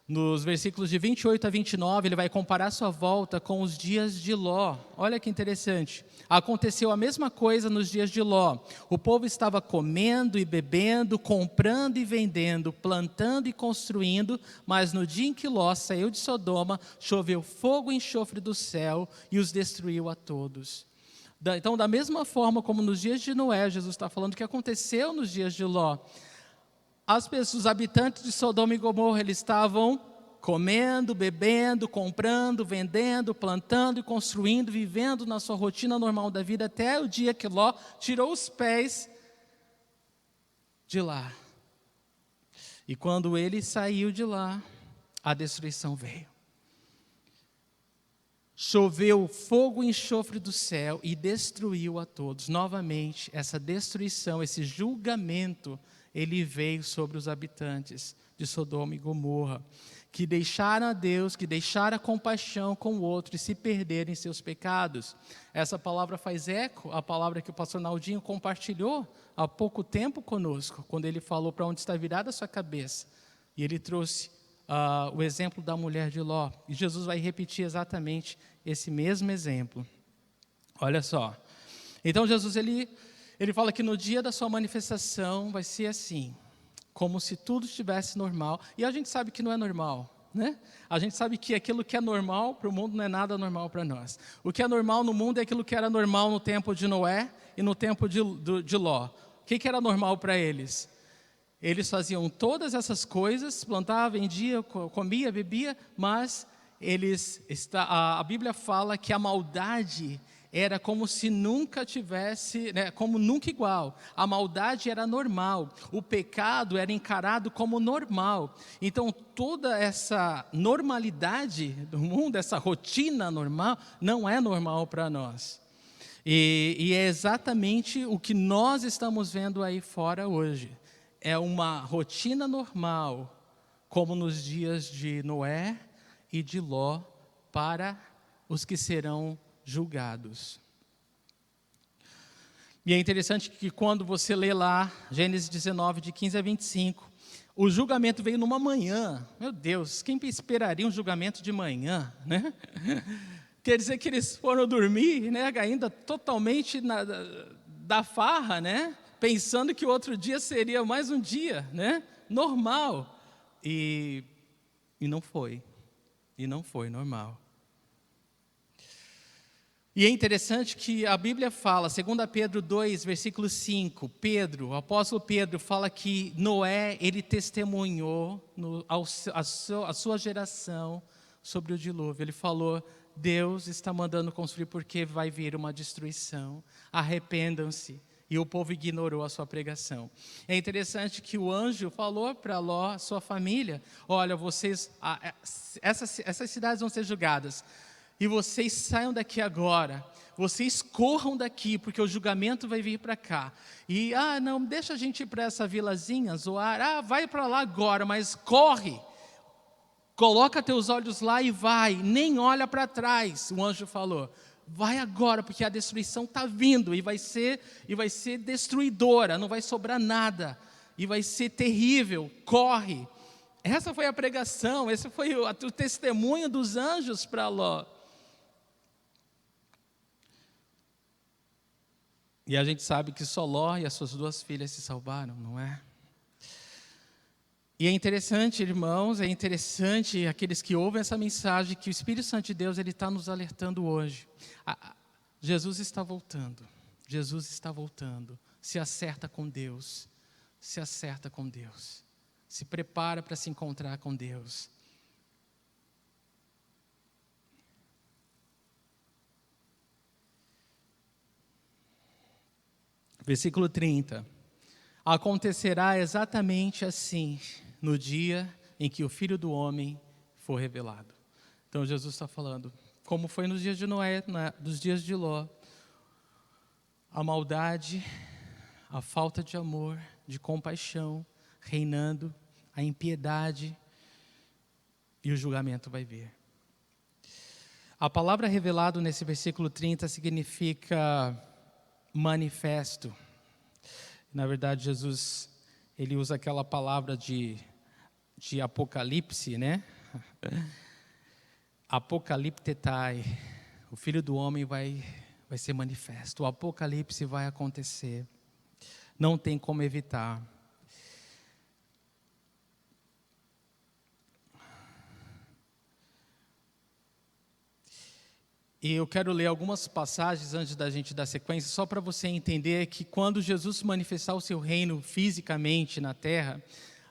Nos versículos de 28 a 29, ele vai comparar sua volta com os dias de Ló. Olha que interessante. Aconteceu a mesma coisa nos dias de Ló. O povo estava comendo e bebendo, comprando e vendendo, plantando e construindo, mas no dia em que Ló saiu de Sodoma, choveu fogo e enxofre do céu e os destruiu a todos. Então, da mesma forma como nos dias de Noé, Jesus está falando que aconteceu nos dias de Ló. Os habitantes de Sodoma e Gomorra, eles estavam comendo, bebendo, comprando, vendendo, plantando e construindo, vivendo na sua rotina normal da vida, até o dia que Ló tirou os pés de lá. E quando ele saiu de lá, a destruição veio. Choveu fogo e enxofre do céu e destruiu a todos. Novamente, essa destruição, esse julgamento, ele veio sobre os habitantes de Sodoma e Gomorra, que deixaram a Deus, que deixaram a compaixão com o outro e se perderam em seus pecados. Essa palavra faz eco à palavra que o pastor Naldinho compartilhou há pouco tempo conosco, quando ele falou para onde está virada a sua cabeça. E ele trouxe o exemplo da mulher de Ló. E Jesus vai repetir exatamente esse mesmo exemplo. Olha só. Então Jesus, ele fala que no dia da sua manifestação vai ser assim, como se tudo estivesse normal. E a gente sabe que não é normal, né? A gente sabe que aquilo que é normal para o mundo não é nada normal para nós. O que é normal no mundo é aquilo que era normal no tempo de Noé e no tempo de Ló. O que era normal para eles? Eles faziam todas essas coisas, plantavam, vendiam, comia, bebia, mas a Bíblia fala que a maldade era como se nunca tivesse, né, como nunca igual. A maldade era normal, o pecado era encarado como normal. Então toda essa normalidade do mundo, essa rotina normal, não é normal para nós. E é exatamente o que nós estamos vendo aí fora hoje. É uma rotina normal, como nos dias de Noé e de Ló, para os que serão julgados. E é interessante que quando você lê lá, Gênesis 19, de 15 a 25, o julgamento veio numa manhã. Meu Deus, quem esperaria um julgamento de manhã, né? Quer dizer que eles foram dormir, né, ainda totalmente da farra, né? Pensando que o outro dia seria mais um dia, né? Normal. E não foi. E não foi normal. E é interessante que a Bíblia fala, 2 Pedro 2, versículo 5, o apóstolo Pedro fala que Noé, ele testemunhou a sua geração sobre o dilúvio. Ele falou, Deus está mandando construir porque vai vir uma destruição, arrependam-se. E o povo ignorou a sua pregação. É interessante que o anjo falou para Ló, sua família, olha, essas cidades vão ser julgadas. E vocês saiam daqui agora, vocês corram daqui, porque o julgamento vai vir para cá. E, não, deixa a gente ir para essa vilazinha, Zoar, vai para lá agora, mas corre. Coloca teus olhos lá e vai, nem olha para trás, o anjo falou. Vai agora, porque a destruição está vindo e vai ser destruidora, não vai sobrar nada. E vai ser terrível, corre. Essa foi a pregação, esse foi o testemunho dos anjos para Ló. E a gente sabe que só Ló e as suas 2 filhas se salvaram, não é? E é interessante, irmãos, aqueles que ouvem essa mensagem, que o Espírito Santo de Deus, ele está nos alertando hoje. Jesus está voltando, se acerta com Deus, se prepara para se encontrar com Deus. Versículo 30. Acontecerá exatamente assim no dia em que o Filho do Homem for revelado. Então Jesus está falando, como foi nos dias de Noé, nos dias de Ló, a maldade, a falta de amor, de compaixão, reinando, a impiedade, e o julgamento vai vir. A palavra revelado nesse versículo 30 significa manifesto. Na verdade, Jesus, ele usa aquela palavra de Apocalipse, né? Apocaliptetai, o Filho do Homem vai ser manifesto, o Apocalipse vai acontecer, não tem como evitar. E eu quero ler algumas passagens antes da gente dar sequência, só para você entender que quando Jesus manifestar o seu reino fisicamente na terra,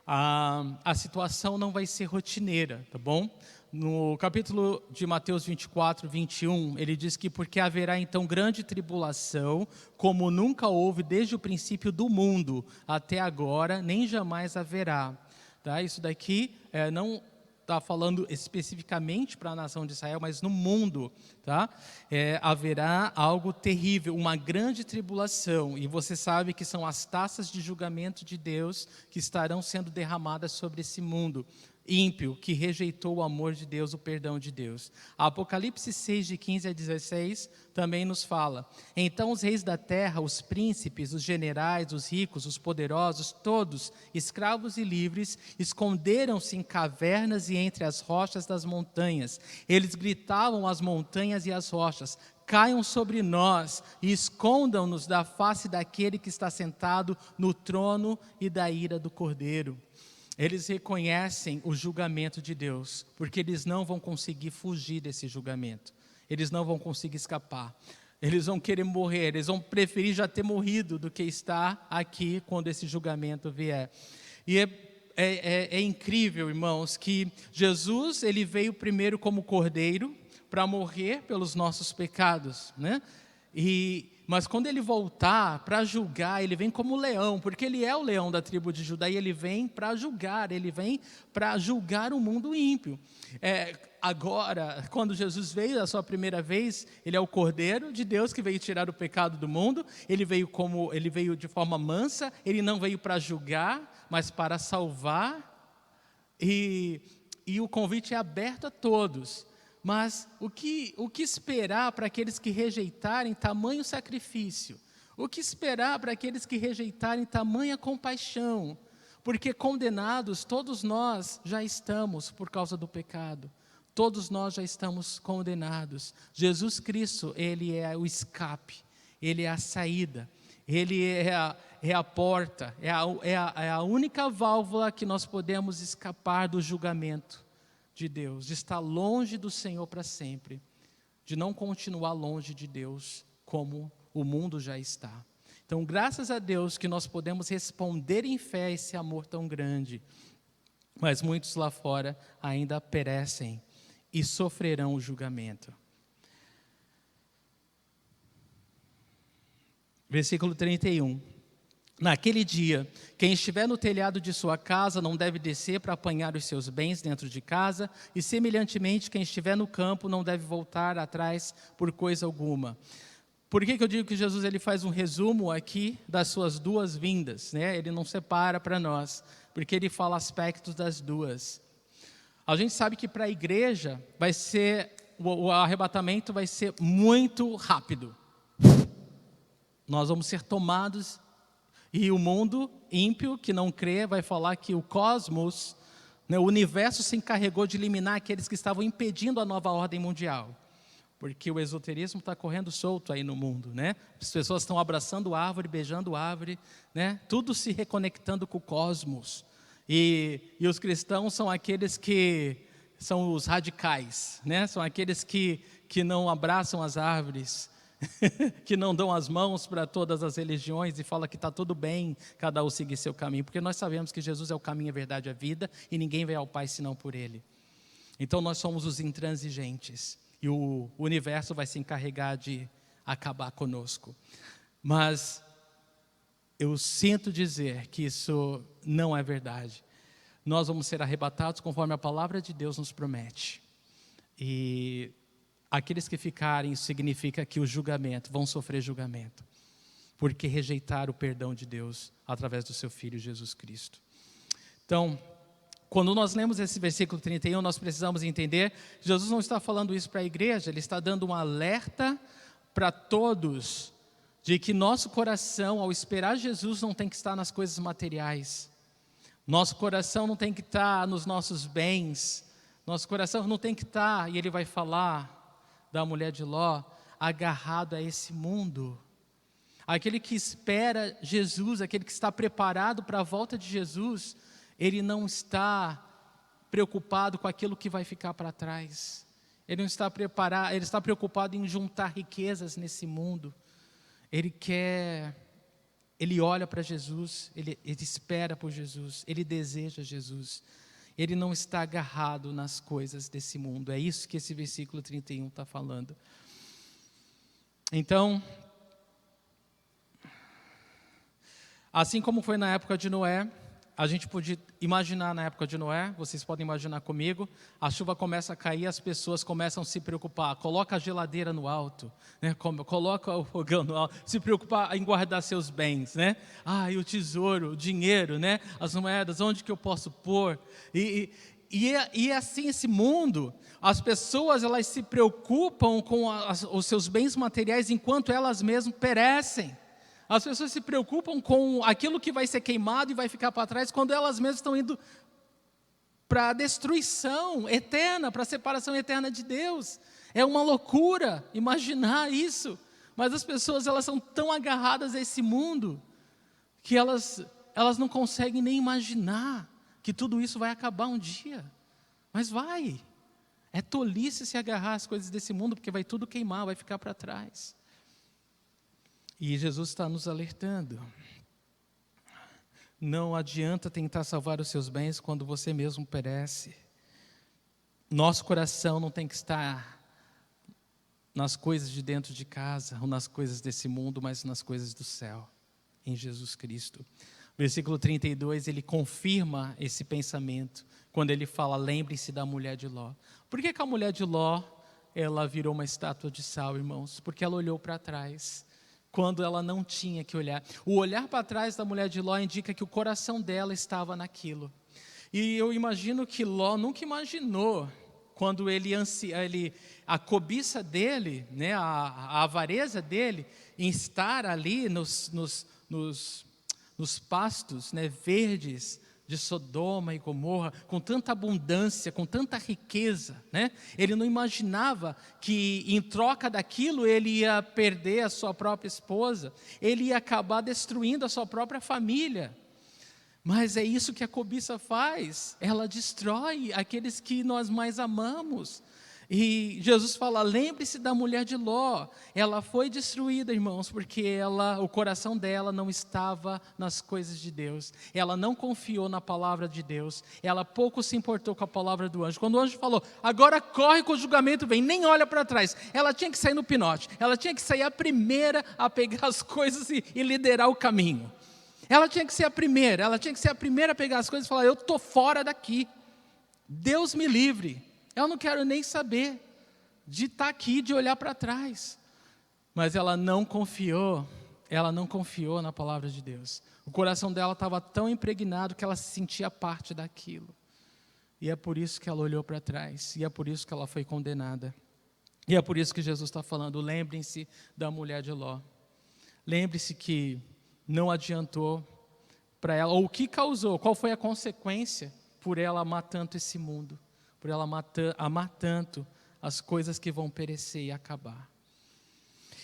a situação não vai ser rotineira, tá bom? No capítulo de Mateus 24, 21, ele diz que porque haverá então grande tribulação, como nunca houve desde o princípio do mundo até agora, nem jamais haverá. Tá? Isso daqui não está falando especificamente para a nação de Israel, mas no mundo, tá? Haverá algo terrível, uma grande tribulação, e você sabe que são as taças de julgamento de Deus que estarão sendo derramadas sobre esse mundo ímpio, que rejeitou o amor de Deus, o perdão de Deus. Apocalipse 6, de 15 a 16, também nos fala, então os reis da terra, os príncipes, os generais, os ricos, os poderosos, todos, escravos e livres, esconderam-se em cavernas e entre as rochas das montanhas. Eles gritavam às montanhas e às rochas, caiam sobre nós e escondam-nos da face daquele que está sentado no trono e da ira do Cordeiro. Eles reconhecem o julgamento de Deus, porque eles não vão conseguir fugir desse julgamento. Eles não vão conseguir escapar. Eles vão querer morrer, eles vão preferir já ter morrido do que estar aqui quando esse julgamento vier. E é incrível, irmãos, que Jesus, ele veio primeiro como cordeiro para morrer pelos nossos pecados, né? Mas quando ele voltar para julgar, ele vem como leão, porque ele é o leão da tribo de Judá, e ele vem para julgar o mundo ímpio. Agora, quando Jesus veio a sua primeira vez, ele é o Cordeiro de Deus que veio tirar o pecado do mundo, ele veio de forma mansa, ele não veio para julgar, mas para salvar, e o convite é aberto a todos. Mas o que esperar para aqueles que rejeitarem tamanho sacrifício? O que esperar para aqueles que rejeitarem tamanha compaixão? Porque condenados todos nós já estamos por causa do pecado. Todos nós já estamos condenados. Jesus Cristo, ele é o escape, ele é a saída, ele é a porta, é a única válvula que nós podemos escapar do julgamento de Deus, de estar longe do Senhor para sempre. de não continuar longe de Deus como o mundo já está. Então, graças a Deus que nós podemos responder em fé a esse amor tão grande, mas muitos lá fora ainda perecem e sofrerão o julgamento. Versículo 31. Naquele dia, quem estiver no telhado de sua casa não deve descer para apanhar os seus bens dentro de casa, e semelhantemente quem estiver no campo não deve voltar atrás por coisa alguma. Por que eu digo que Jesus ele faz um resumo aqui das suas duas vindas, né? Ele não separa para nós, porque ele fala aspectos das duas. A gente sabe que para a igreja vai ser, o arrebatamento vai ser muito rápido. Nós vamos ser tomados, e o mundo ímpio que não crê vai falar que o cosmos, né, o universo se encarregou de eliminar aqueles que estavam impedindo a nova ordem mundial. Porque o esoterismo está correndo solto aí no mundo, né? As pessoas estão abraçando árvore, beijando árvore, né? Tudo se reconectando com o cosmos. E os cristãos são aqueles que são os radicais, né? São aqueles que não abraçam as árvores, que não dão as mãos para todas as religiões e fala que está tudo bem cada um seguir seu caminho. Porque nós sabemos que Jesus é o caminho, a verdade e a vida, e ninguém vai ao Pai senão por Ele. Então nós somos os intransigentes. E o universo vai se encarregar de acabar conosco. Mas eu sinto dizer que isso não é verdade. Nós vamos ser arrebatados conforme a palavra de Deus nos promete. E aqueles que ficarem, isso significa que o julgamento, vão sofrer julgamento. Porque rejeitaram o perdão de Deus através do seu Filho Jesus Cristo. Então, quando nós lemos esse versículo 31, nós precisamos entender, Jesus não está falando isso para a igreja, Ele está dando um alerta para todos, de que nosso coração, ao esperar Jesus, não tem que estar nas coisas materiais. Nosso coração não tem que estar nos nossos bens. Nosso coração não tem que estar, e Ele vai falar da mulher de Ló, agarrado a esse mundo. Aquele que espera Jesus, aquele que está preparado para a volta de Jesus, ele não está preocupado com aquilo que vai ficar para trás. Ele não está preparado, ele está preocupado em juntar riquezas nesse mundo. Ele olha para Jesus, ele espera por Jesus, ele deseja Jesus. Ele não está agarrado nas coisas desse mundo. É isso que esse versículo 31 está falando. Então, assim como foi na época de Noé, a gente pode imaginar na época de Noé, vocês podem imaginar comigo, a chuva começa a cair, as pessoas começam a se preocupar, coloca a geladeira no alto, né? Coloca o fogão no alto, se preocupar em guardar seus bens, né? E o tesouro, o dinheiro, né? As moedas, onde que eu posso pôr? E assim esse mundo, as pessoas elas se preocupam com os seus bens materiais enquanto elas mesmas perecem. As pessoas se preocupam com aquilo que vai ser queimado e vai ficar para trás, quando elas mesmas estão indo para a destruição eterna, para a separação eterna de Deus. É uma loucura imaginar isso, mas as pessoas elas são tão agarradas a esse mundo, que elas não conseguem nem imaginar que tudo isso vai acabar um dia. Mas vai, é tolice se agarrar às coisas desse mundo, porque vai tudo queimar, vai ficar para trás. E Jesus está nos alertando. Não adianta tentar salvar os seus bens quando você mesmo perece. Nosso coração não tem que estar nas coisas de dentro de casa, ou nas coisas desse mundo, mas nas coisas do céu, em Jesus Cristo. Versículo 32, ele confirma esse pensamento, quando ele fala, lembre-se da mulher de Ló. Por que a mulher de Ló, ela virou uma estátua de sal, irmãos? Porque ela olhou para trás, quando ela não tinha que olhar. O olhar para trás da mulher de Ló indica que o coração dela estava naquilo. E eu imagino que Ló nunca imaginou, quando a cobiça dele, né, a avareza dele, em estar ali nos pastos, né, verdes de Sodoma e Gomorra, com tanta abundância, com tanta riqueza, né? Ele não imaginava que em troca daquilo ele ia perder a sua própria esposa, ele ia acabar destruindo a sua própria família. Mas é isso que a cobiça faz, ela destrói aqueles que nós mais amamos. E Jesus fala, lembre-se da mulher de Ló, ela foi destruída, irmãos, porque o coração dela não estava nas coisas de Deus, ela não confiou na palavra de Deus, ela pouco se importou com a palavra do anjo. Quando o anjo falou, agora corre que o julgamento vem, nem olha para trás, ela tinha que sair no pinote, ela tinha que sair a primeira a pegar as coisas e liderar o caminho. Ela tinha que ser a primeira a pegar as coisas e falar, eu estou fora daqui, Deus me livre. Eu não quero nem saber de estar aqui, de olhar para trás. Mas ela não confiou na palavra de Deus. O coração dela estava tão impregnado que ela se sentia parte daquilo. E é por isso que ela olhou para trás, e é por isso que ela foi condenada. E é por isso que Jesus está falando, lembrem-se da mulher de Ló. Lembre-se que não adiantou para ela, ou o que causou, qual foi a consequência por ela amar tanto esse mundo. Por ela amar tanto as coisas que vão perecer e acabar.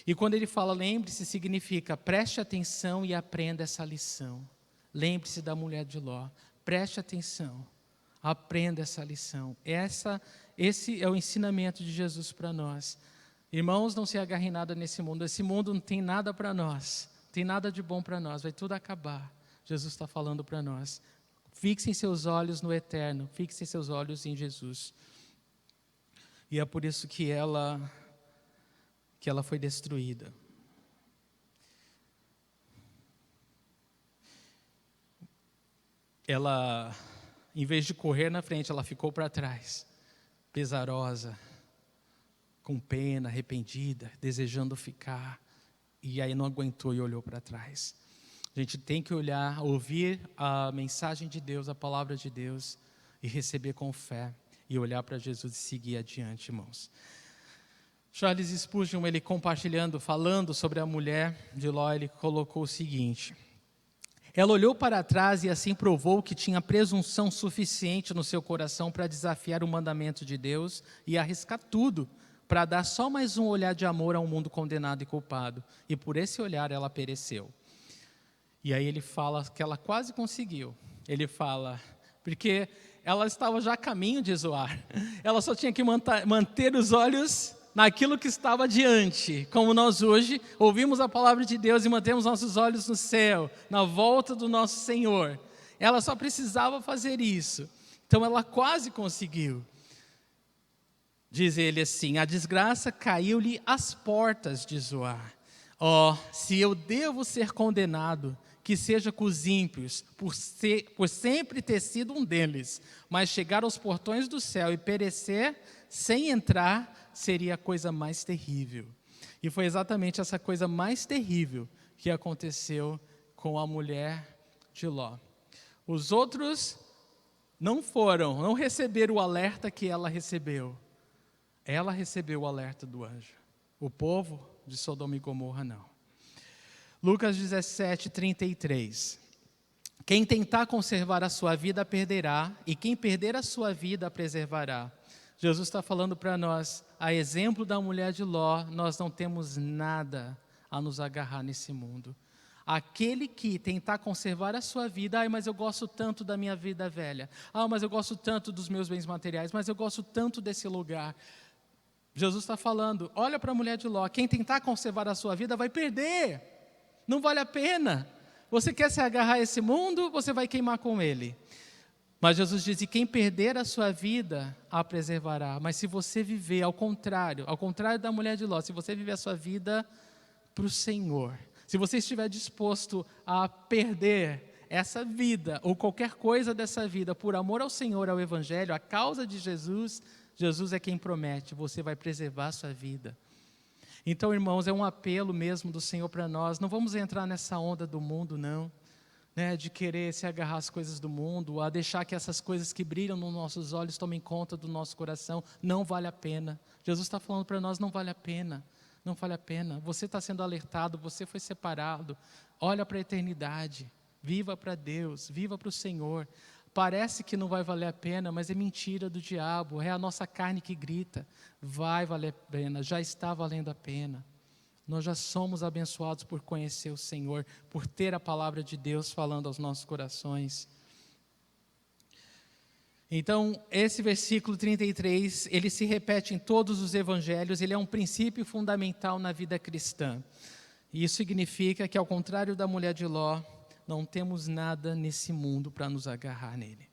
E quando ele fala lembre-se, significa preste atenção e aprenda essa lição. Lembre-se da mulher de Ló, preste atenção, aprenda essa lição. Esse é o ensinamento de Jesus para nós. Irmãos, não se agarrem nada nesse mundo, esse mundo não tem nada para nós, não tem nada de bom para nós, vai tudo acabar. Jesus está falando para nós. Fixem seus olhos no eterno, fixem seus olhos em Jesus. E é por isso que ela foi destruída. Ela, em vez de correr na frente, ela ficou para trás, pesarosa, com pena, arrependida, desejando ficar. E aí não aguentou e olhou para trás. A gente tem que olhar, ouvir a mensagem de Deus, a palavra de Deus, e receber com fé, e olhar para Jesus e seguir adiante, irmãos. Charles Spurgeon, ele falando sobre a mulher de Ló, ele colocou o seguinte: ela olhou para trás e assim provou que tinha presunção suficiente no seu coração para desafiar o mandamento de Deus e arriscar tudo, para dar só mais um olhar de amor a um mundo condenado e culpado. E por esse olhar ela pereceu. E aí ele fala que ela quase conseguiu. Ele fala, porque ela estava já a caminho de Zoar. Ela só tinha que manter os olhos naquilo que estava adiante. Como nós hoje ouvimos a palavra de Deus e mantemos nossos olhos no céu, na volta do nosso Senhor. Ela só precisava fazer isso. Então ela quase conseguiu. Diz ele assim, a desgraça caiu-lhe às portas de Zoar. Se eu devo ser condenado, que seja com os ímpios, por sempre ter sido um deles, mas chegar aos portões do céu e perecer sem entrar, seria a coisa mais terrível. E foi exatamente essa coisa mais terrível que aconteceu com a mulher de Ló. Os outros não receberam o alerta que ela recebeu. Ela recebeu o alerta do anjo. O povo de Sodoma e Gomorra não. Lucas 17, 33. Quem tentar conservar a sua vida perderá, e quem perder a sua vida a preservará. Jesus está falando para nós, a exemplo da mulher de Ló, nós não temos nada a nos agarrar nesse mundo. Aquele que tentar conservar a sua vida, mas eu gosto tanto da minha vida velha, mas eu gosto tanto dos meus bens materiais, mas eu gosto tanto desse lugar. Jesus está falando, olha para a mulher de Ló, quem tentar conservar a sua vida vai perder. Não vale a pena. Você quer se agarrar a esse mundo, você vai queimar com ele. Mas Jesus diz, e quem perder a sua vida, a preservará. Mas se você viver ao contrário da mulher de Ló, se você viver a sua vida para o Senhor, se você estiver disposto a perder essa vida, ou qualquer coisa dessa vida, por amor ao Senhor, ao Evangelho, a causa de Jesus, Jesus é quem promete, você vai preservar a sua vida. Então, irmãos, é um apelo mesmo do Senhor para nós, não vamos entrar nessa onda do mundo, não, né, de querer se agarrar às coisas do mundo, a deixar que essas coisas que brilham nos nossos olhos tomem conta do nosso coração, não vale a pena. Jesus está falando para nós, não vale a pena, não vale a pena. Você está sendo alertado, você foi separado, olha para a eternidade, viva para Deus, viva para o Senhor. Parece que não vai valer a pena, mas é mentira do diabo, é a nossa carne que grita, vai valer a pena, já está valendo a pena. Nós já somos abençoados por conhecer o Senhor, por ter a palavra de Deus falando aos nossos corações. Então, esse versículo 33, ele se repete em todos os evangelhos, ele é um princípio fundamental na vida cristã. E isso significa que, ao contrário da mulher de Ló, não temos nada nesse mundo para nos agarrar nele.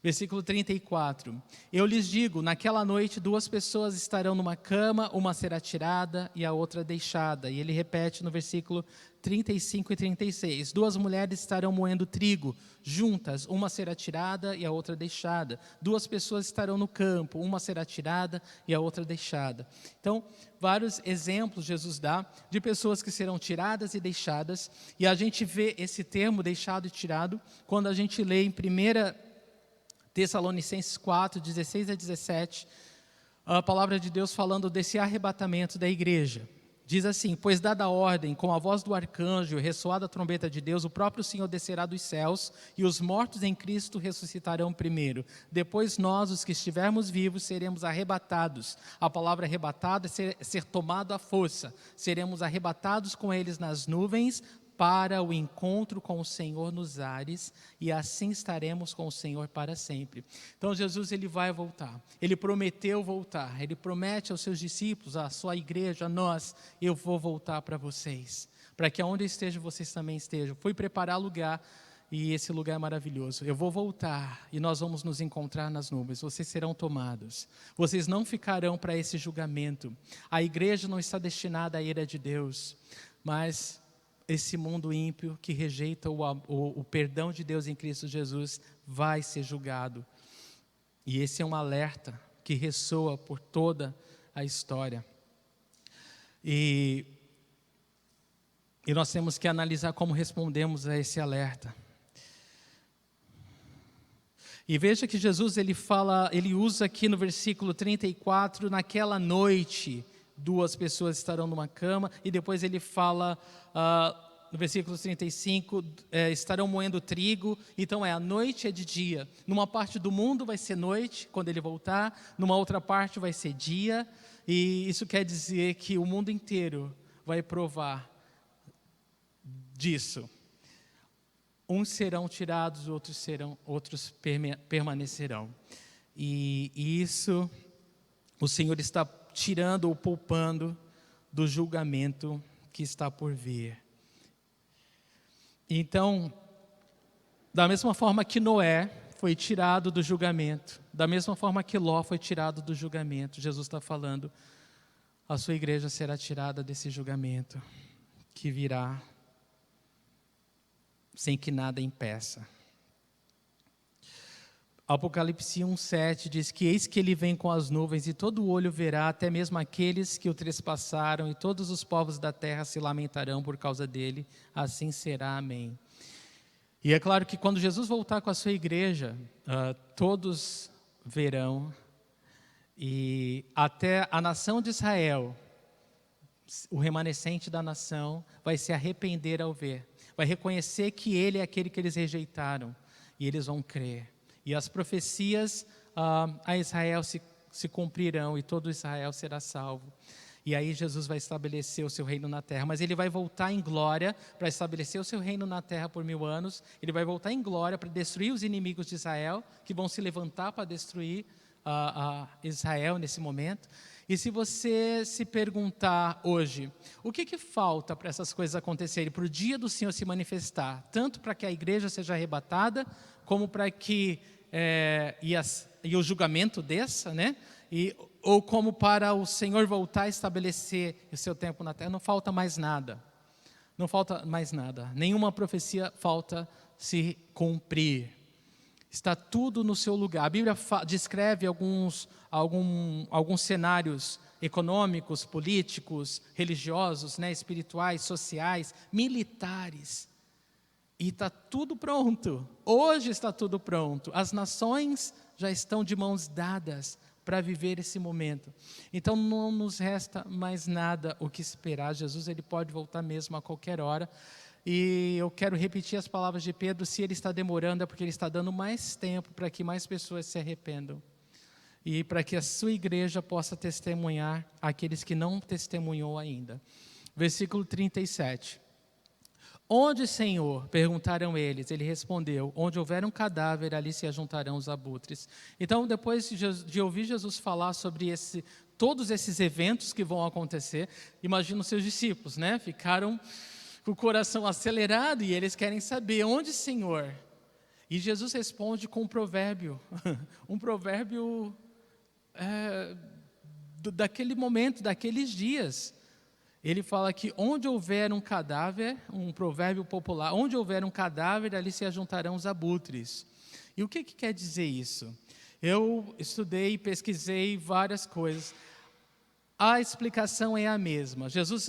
Versículo 34, eu lhes digo, naquela noite 2 pessoas estarão numa cama, uma será tirada e a outra deixada. E ele repete no versículo 35 e 36, 2 mulheres estarão moendo trigo juntas, uma será tirada e a outra deixada. 2 pessoas estarão no campo, uma será tirada e a outra deixada. Então, vários exemplos Jesus dá de pessoas que serão tiradas e deixadas. E a gente vê esse termo, deixado e tirado, quando a gente lê em 1 Tessalonicenses 4, 16 a 17, a palavra de Deus falando desse arrebatamento da igreja. Diz assim, pois dada a ordem, com a voz do arcanjo, ressoada a trombeta de Deus, o próprio Senhor descerá dos céus, e os mortos em Cristo ressuscitarão primeiro. Depois nós, os que estivermos vivos, seremos arrebatados. A palavra arrebatado é ser tomado à força. Seremos arrebatados com eles nas nuvens, para o encontro com o Senhor nos ares, e assim estaremos com o Senhor para sempre. Então Jesus, ele vai voltar, ele prometeu voltar, ele promete aos seus discípulos, à sua igreja, a nós, eu vou voltar para vocês, para que aonde eu esteja, vocês também estejam. Fui preparar lugar, e esse lugar é maravilhoso. Eu vou voltar, e nós vamos nos encontrar nas nuvens, vocês serão tomados, vocês não ficarão para esse julgamento. A igreja não está destinada à ira de Deus, mas esse mundo ímpio que rejeita o perdão de Deus em Cristo Jesus vai ser julgado. E esse é um alerta que ressoa por toda a história. E nós temos que analisar como respondemos a esse alerta. E veja que Jesus, ele usa aqui no versículo 34, naquela noite 2 pessoas estarão numa cama, e depois ele fala, no versículo 35, estarão moendo trigo. Então a noite é de dia. Numa parte do mundo vai ser noite, quando ele voltar, numa outra parte vai ser dia, e isso quer dizer que o mundo inteiro vai provar disso. Uns serão tirados, outros permanecerão. E isso o Senhor está tirando ou poupando do julgamento que está por vir. Então, da mesma forma que Noé foi tirado do julgamento, da mesma forma que Ló foi tirado do julgamento, Jesus está falando, a sua igreja será tirada desse julgamento, que virá sem que nada impeça. Apocalipse 1:7 diz que eis que ele vem com as nuvens e todo olho verá, até mesmo aqueles que o trespassaram, e todos os povos da terra se lamentarão por causa dele, assim será, amém. E é claro que quando Jesus voltar com a sua igreja, todos verão, e até a nação de Israel, o remanescente da nação, vai se arrepender ao ver, vai reconhecer que ele é aquele que eles rejeitaram, e eles vão crer. E as profecias a Israel se cumprirão, e todo Israel será salvo. E aí Jesus vai estabelecer o seu reino na terra. Mas ele vai voltar em glória para estabelecer o seu reino na terra por 1000 anos. Ele vai voltar em glória para destruir os inimigos de Israel, que vão se levantar para destruir Israel nesse momento. E se você se perguntar hoje, o que falta para essas coisas acontecerem, para o dia do Senhor se manifestar, tanto para que a igreja seja arrebatada, como para que e o julgamento desça, né? Ou como para o Senhor voltar a estabelecer o seu tempo na terra, não falta mais nada. Não falta mais nada. Nenhuma profecia falta se cumprir. Está tudo no seu lugar. A Bíblia descreve alguns cenários econômicos, políticos, religiosos, né, espirituais, sociais, militares. E está tudo pronto. Hoje está tudo pronto. As nações já estão de mãos dadas para viver esse momento. Então não nos resta mais nada o que esperar. Jesus, ele pode voltar mesmo a qualquer hora. E eu quero repetir as palavras de Pedro: se ele está demorando é porque ele está dando mais tempo para que mais pessoas se arrependam. E para que a sua igreja possa testemunhar aqueles que não testemunhou ainda. Versículo 37. Onde, Senhor? Perguntaram eles. Ele respondeu: onde houver um cadáver, ali se ajuntarão os abutres. Então, depois de ouvir Jesus falar sobre todos esses eventos que vão acontecer, imagina os seus discípulos, né? Ficaram com o coração acelerado e eles querem saber: onde, Senhor? E Jesus responde com um provérbio, um provérbio daquele momento, daqueles dias. Ele fala que onde houver um cadáver, um provérbio popular, onde houver um cadáver, ali se ajuntarão os abutres. E o que quer dizer isso? Eu estudei e pesquisei várias coisas. A explicação é a mesma.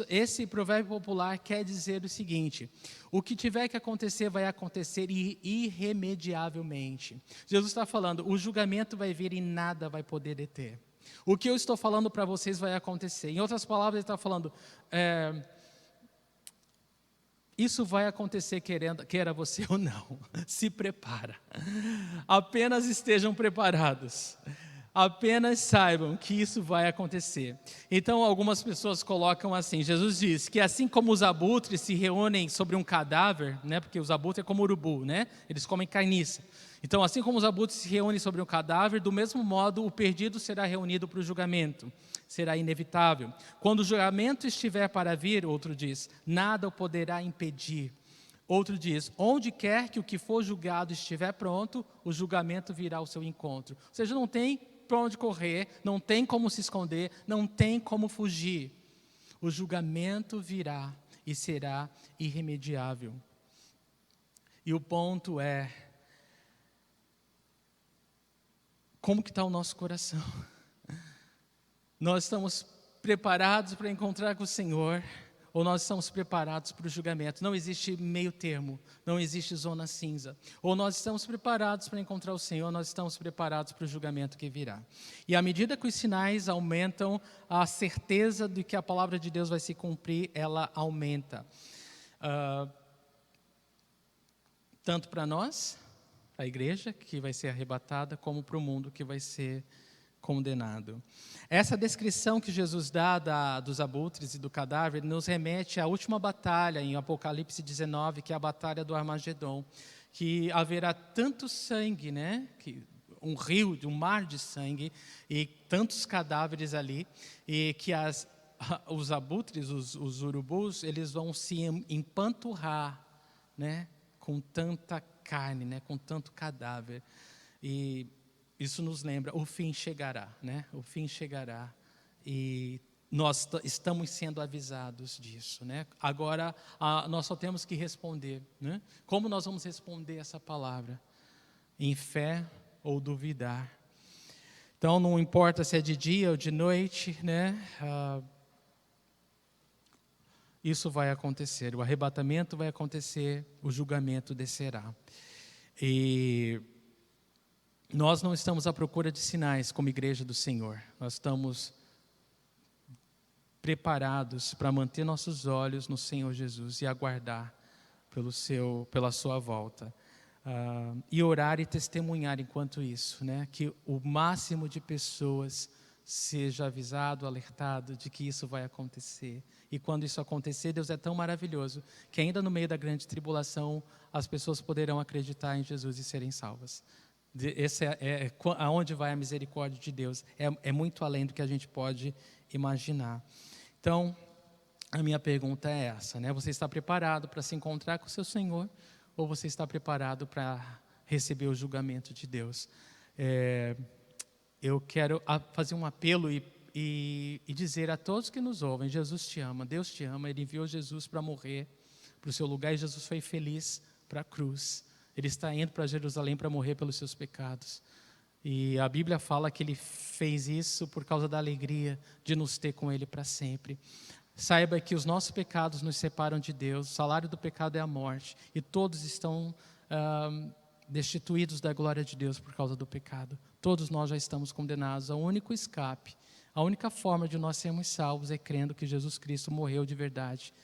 Esse provérbio popular quer dizer o seguinte: o que tiver que acontecer vai acontecer irremediavelmente. Jesus está falando, o julgamento vai vir e nada vai poder deter. O que eu estou falando para vocês vai acontecer. Em outras palavras, ele está falando, isso vai acontecer queira você ou não. Se prepara. Apenas estejam preparados. Apenas saibam que isso vai acontecer. Então, algumas pessoas colocam assim, Jesus diz que assim como os abutres se reúnem sobre um cadáver, né, porque os abutres é como urubu, né, eles comem carniça. Então, assim como os abutres se reúnem sobre um cadáver, do mesmo modo o perdido será reunido para o julgamento. Será inevitável. Quando o julgamento estiver para vir, outro diz, nada o poderá impedir. Outro diz, onde quer que o que for julgado estiver pronto, o julgamento virá ao seu encontro. Ou seja, não tem para onde correr, não tem como se esconder, não tem como fugir. O julgamento virá e será irremediável. E o ponto é, como que está o nosso coração? Nós estamos preparados para encontrar com o Senhor, ou nós estamos preparados para o julgamento? Não existe meio termo, não existe zona cinza. Ou nós estamos preparados para encontrar o Senhor, ou nós estamos preparados para o julgamento que virá. E à medida que os sinais aumentam, a certeza de que a palavra de Deus vai se cumprir, ela aumenta. Tanto para nós, a igreja que vai ser arrebatada, como para o mundo que vai ser condenado. Essa descrição que Jesus dá dos abutres e do cadáver nos remete à última batalha em Apocalipse 19, que é a batalha do Armagedon, que haverá tanto sangue, né, um rio, um mar de sangue e tantos cadáveres ali, e que os abutres, os urubus, eles vão se empanturrar, né, com tanta carne, né, com tanto cadáver. E isso nos lembra, o fim chegará, né? O fim chegará e nós estamos sendo avisados disso, né? Agora, nós só temos que responder, né? Como nós vamos responder essa palavra? Em fé ou duvidar? Então, não importa se é de dia ou de noite, né? Isso vai acontecer, o arrebatamento vai acontecer, o julgamento descerá. E nós não estamos à procura de sinais como igreja do Senhor. Nós estamos preparados para manter nossos olhos no Senhor Jesus e aguardar pela sua volta. E orar e testemunhar enquanto isso, né? Que o máximo de pessoas seja avisado, alertado de que isso vai acontecer. E quando isso acontecer, Deus é tão maravilhoso que ainda no meio da grande tribulação as pessoas poderão acreditar em Jesus e serem salvas. Esse aonde vai a misericórdia de Deus, é muito além do que a gente pode imaginar. Então, a minha pergunta é essa, né? Você está preparado para se encontrar com o seu Senhor, ou você está preparado para receber o julgamento de Deus? Eu quero fazer um apelo e dizer a todos que nos ouvem, Jesus te ama, Deus te ama, Ele enviou Jesus para morrer para o seu lugar, e Jesus foi feliz para a cruz. Ele está indo para Jerusalém para morrer pelos seus pecados. E a Bíblia fala que Ele fez isso por causa da alegria de nos ter com Ele para sempre. Saiba que os nossos pecados nos separam de Deus, o salário do pecado é a morte, e todos estão destituídos da glória de Deus por causa do pecado. Todos nós já estamos condenados. O único escape, a única forma de nós sermos salvos é crendo que Jesus Cristo morreu de verdade,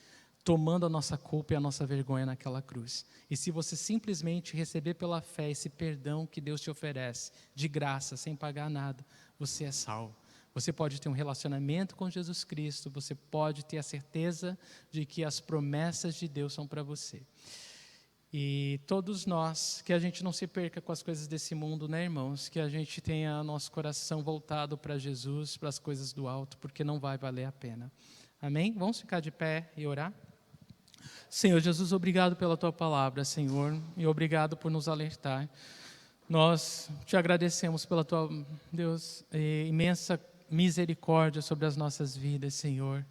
tomando a nossa culpa e a nossa vergonha naquela cruz. E se você simplesmente receber pela fé esse perdão que Deus te oferece, de graça, sem pagar nada, você é salvo. Você pode ter um relacionamento com Jesus Cristo, você pode ter a certeza de que as promessas de Deus são para você. E todos nós, que a gente não se perca com as coisas desse mundo, né, irmãos? Que a gente tenha nosso coração voltado para Jesus, para as coisas do alto, porque não vai valer a pena. Amém? Vamos ficar de pé e orar? Senhor Jesus, obrigado pela Tua palavra, Senhor, e obrigado por nos alertar. Nós te agradecemos pela Tua, Deus, imensa misericórdia sobre as nossas vidas, Senhor,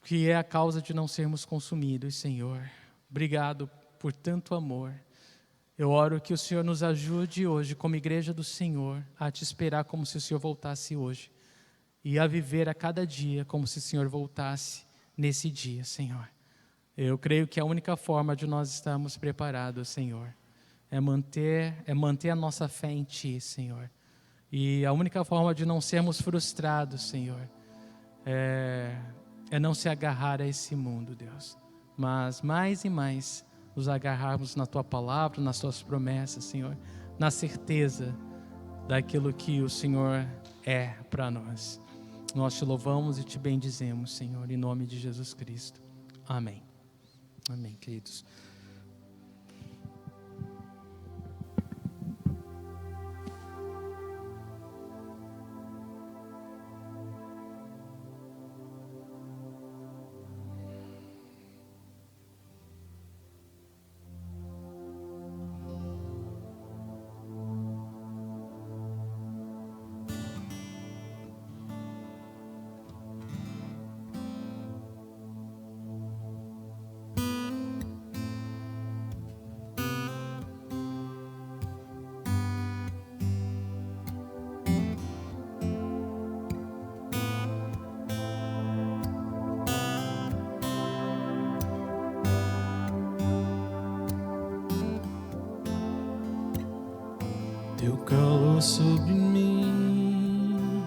que é a causa de não sermos consumidos, Senhor. Obrigado por tanto amor. Eu oro que o Senhor nos ajude hoje, como igreja do Senhor, a te esperar como se o Senhor voltasse hoje e a viver a cada dia como se o Senhor voltasse nesse dia, Senhor. Eu creio que a única forma de nós estarmos preparados, Senhor, é manter a nossa fé em Ti, Senhor. E a única forma de não sermos frustrados, Senhor, é não se agarrar a esse mundo, Deus. Mas mais e mais nos agarrarmos na Tua palavra, nas Tuas promessas, Senhor, na certeza daquilo que o Senhor é para nós. Nós te louvamos e te bendizemos, Senhor, em nome de Jesus Cristo. Amém. Amém, queridos. Teu calor sobre mim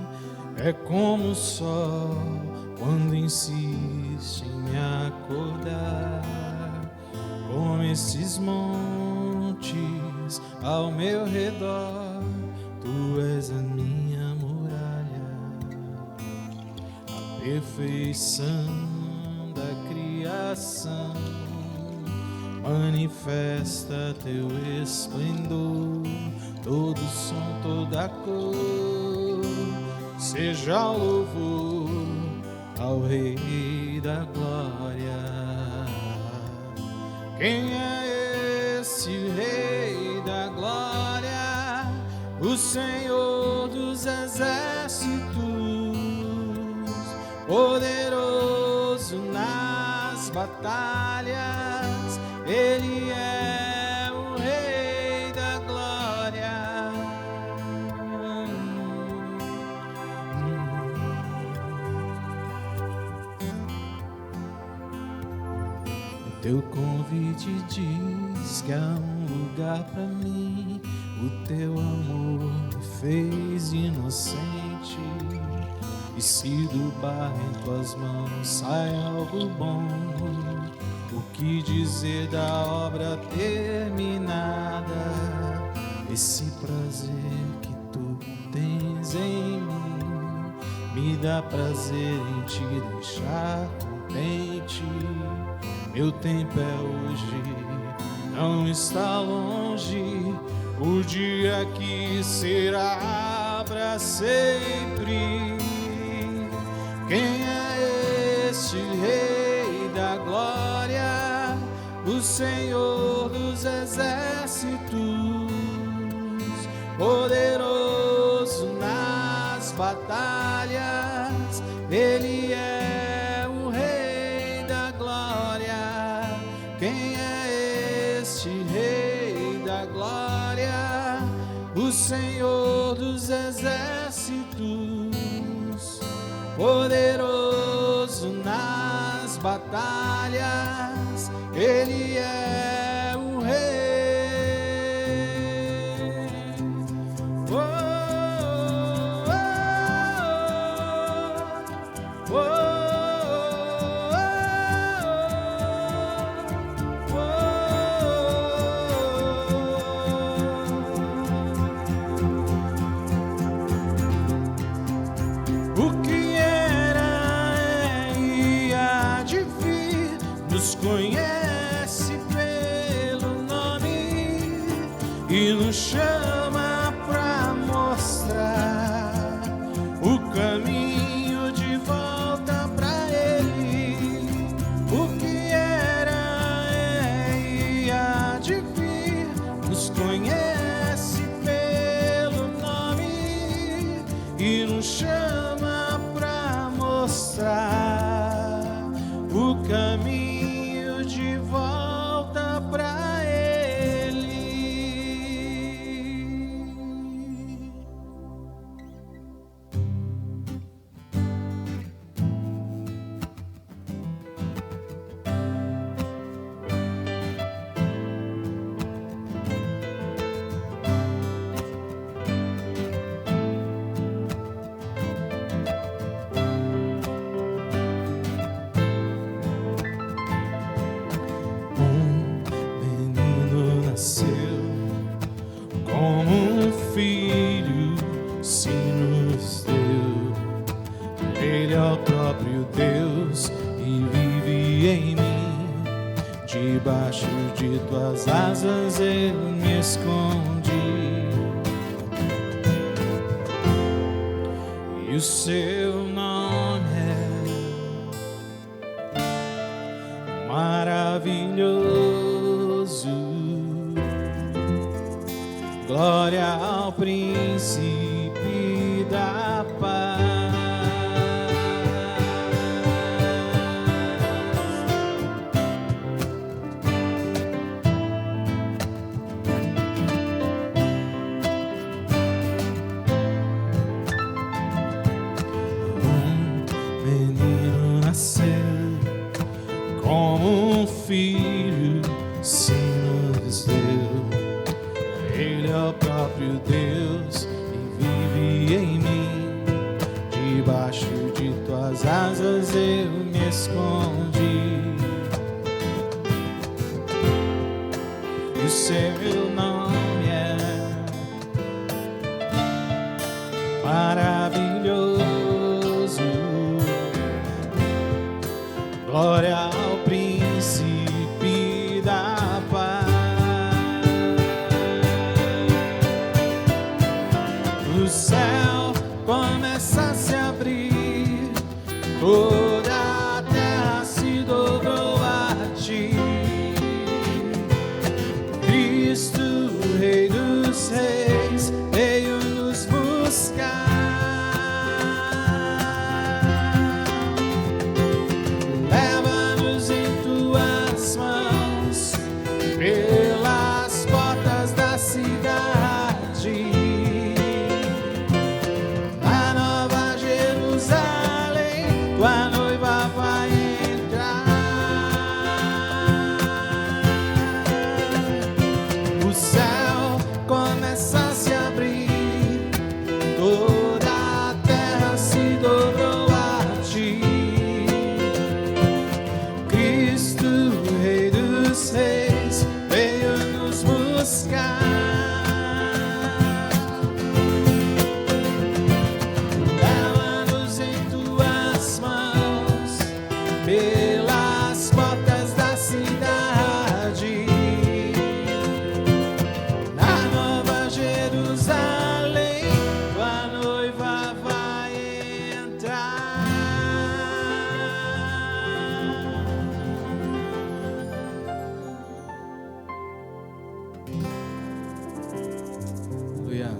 é como o sol quando insiste em me acordar. Com esses montes ao meu redor, Tu és a minha muralha, a perfeição da criação. Manifesta Teu esplendor, todo som, toda cor. Seja o louvor ao Rei da Glória. Quem é esse Rei da Glória? O Senhor dos Exércitos, poderoso nas batalhas. Ele é o Rei da Glória. O Teu convite diz que há um lugar pra mim. O Teu amor me fez inocente. E se do barro em Tuas mãos sai algo bom, o que dizer da obra terminada? Esse prazer que Tu tens em mim me dá prazer em Te deixar contente. Meu tempo é hoje, não está longe, o dia que será para sempre. Quem é este Rei da Glória? O Senhor dos Exércitos, poderoso nas batalhas. Ele é o Rei da Glória. Quem é este Rei da Glória? O Senhor dos Exércitos, poderoso nas batalhas. Ele é o Rei. Oh, oh, oh, oh, oh. o próprio Deus e vive em mim. Debaixo de tuas asas eu me escondi. E o seu nome é maravilhoso. Glória ao príncipe da paz. Menino nasceu como um filho, se nos deu. Ele é o próprio Deus e vive em mim. Debaixo de tuas asas eu me escondi. E o seu nome é maravilhoso. Glória ao príncipe da paz. O céu começa a se abrir, toda a terra se dobrou a ti. Cristo, Rei dos Reis, veio nos buscar. Pelas portas da cidade, na Nova Jerusalém, tua noiva vai entrar. O céu começa a se abrir, toda a terra se dobrou a ti. Cristo, Rei dos Reis, veio nos buscar. Leva-nos em tuas mãos, pelas portas da cidade, na Nova Jerusalém, tua noiva vai entrar. Aleluia.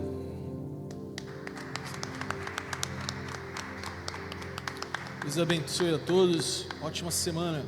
Deus abençoe a todos. Ótima semana.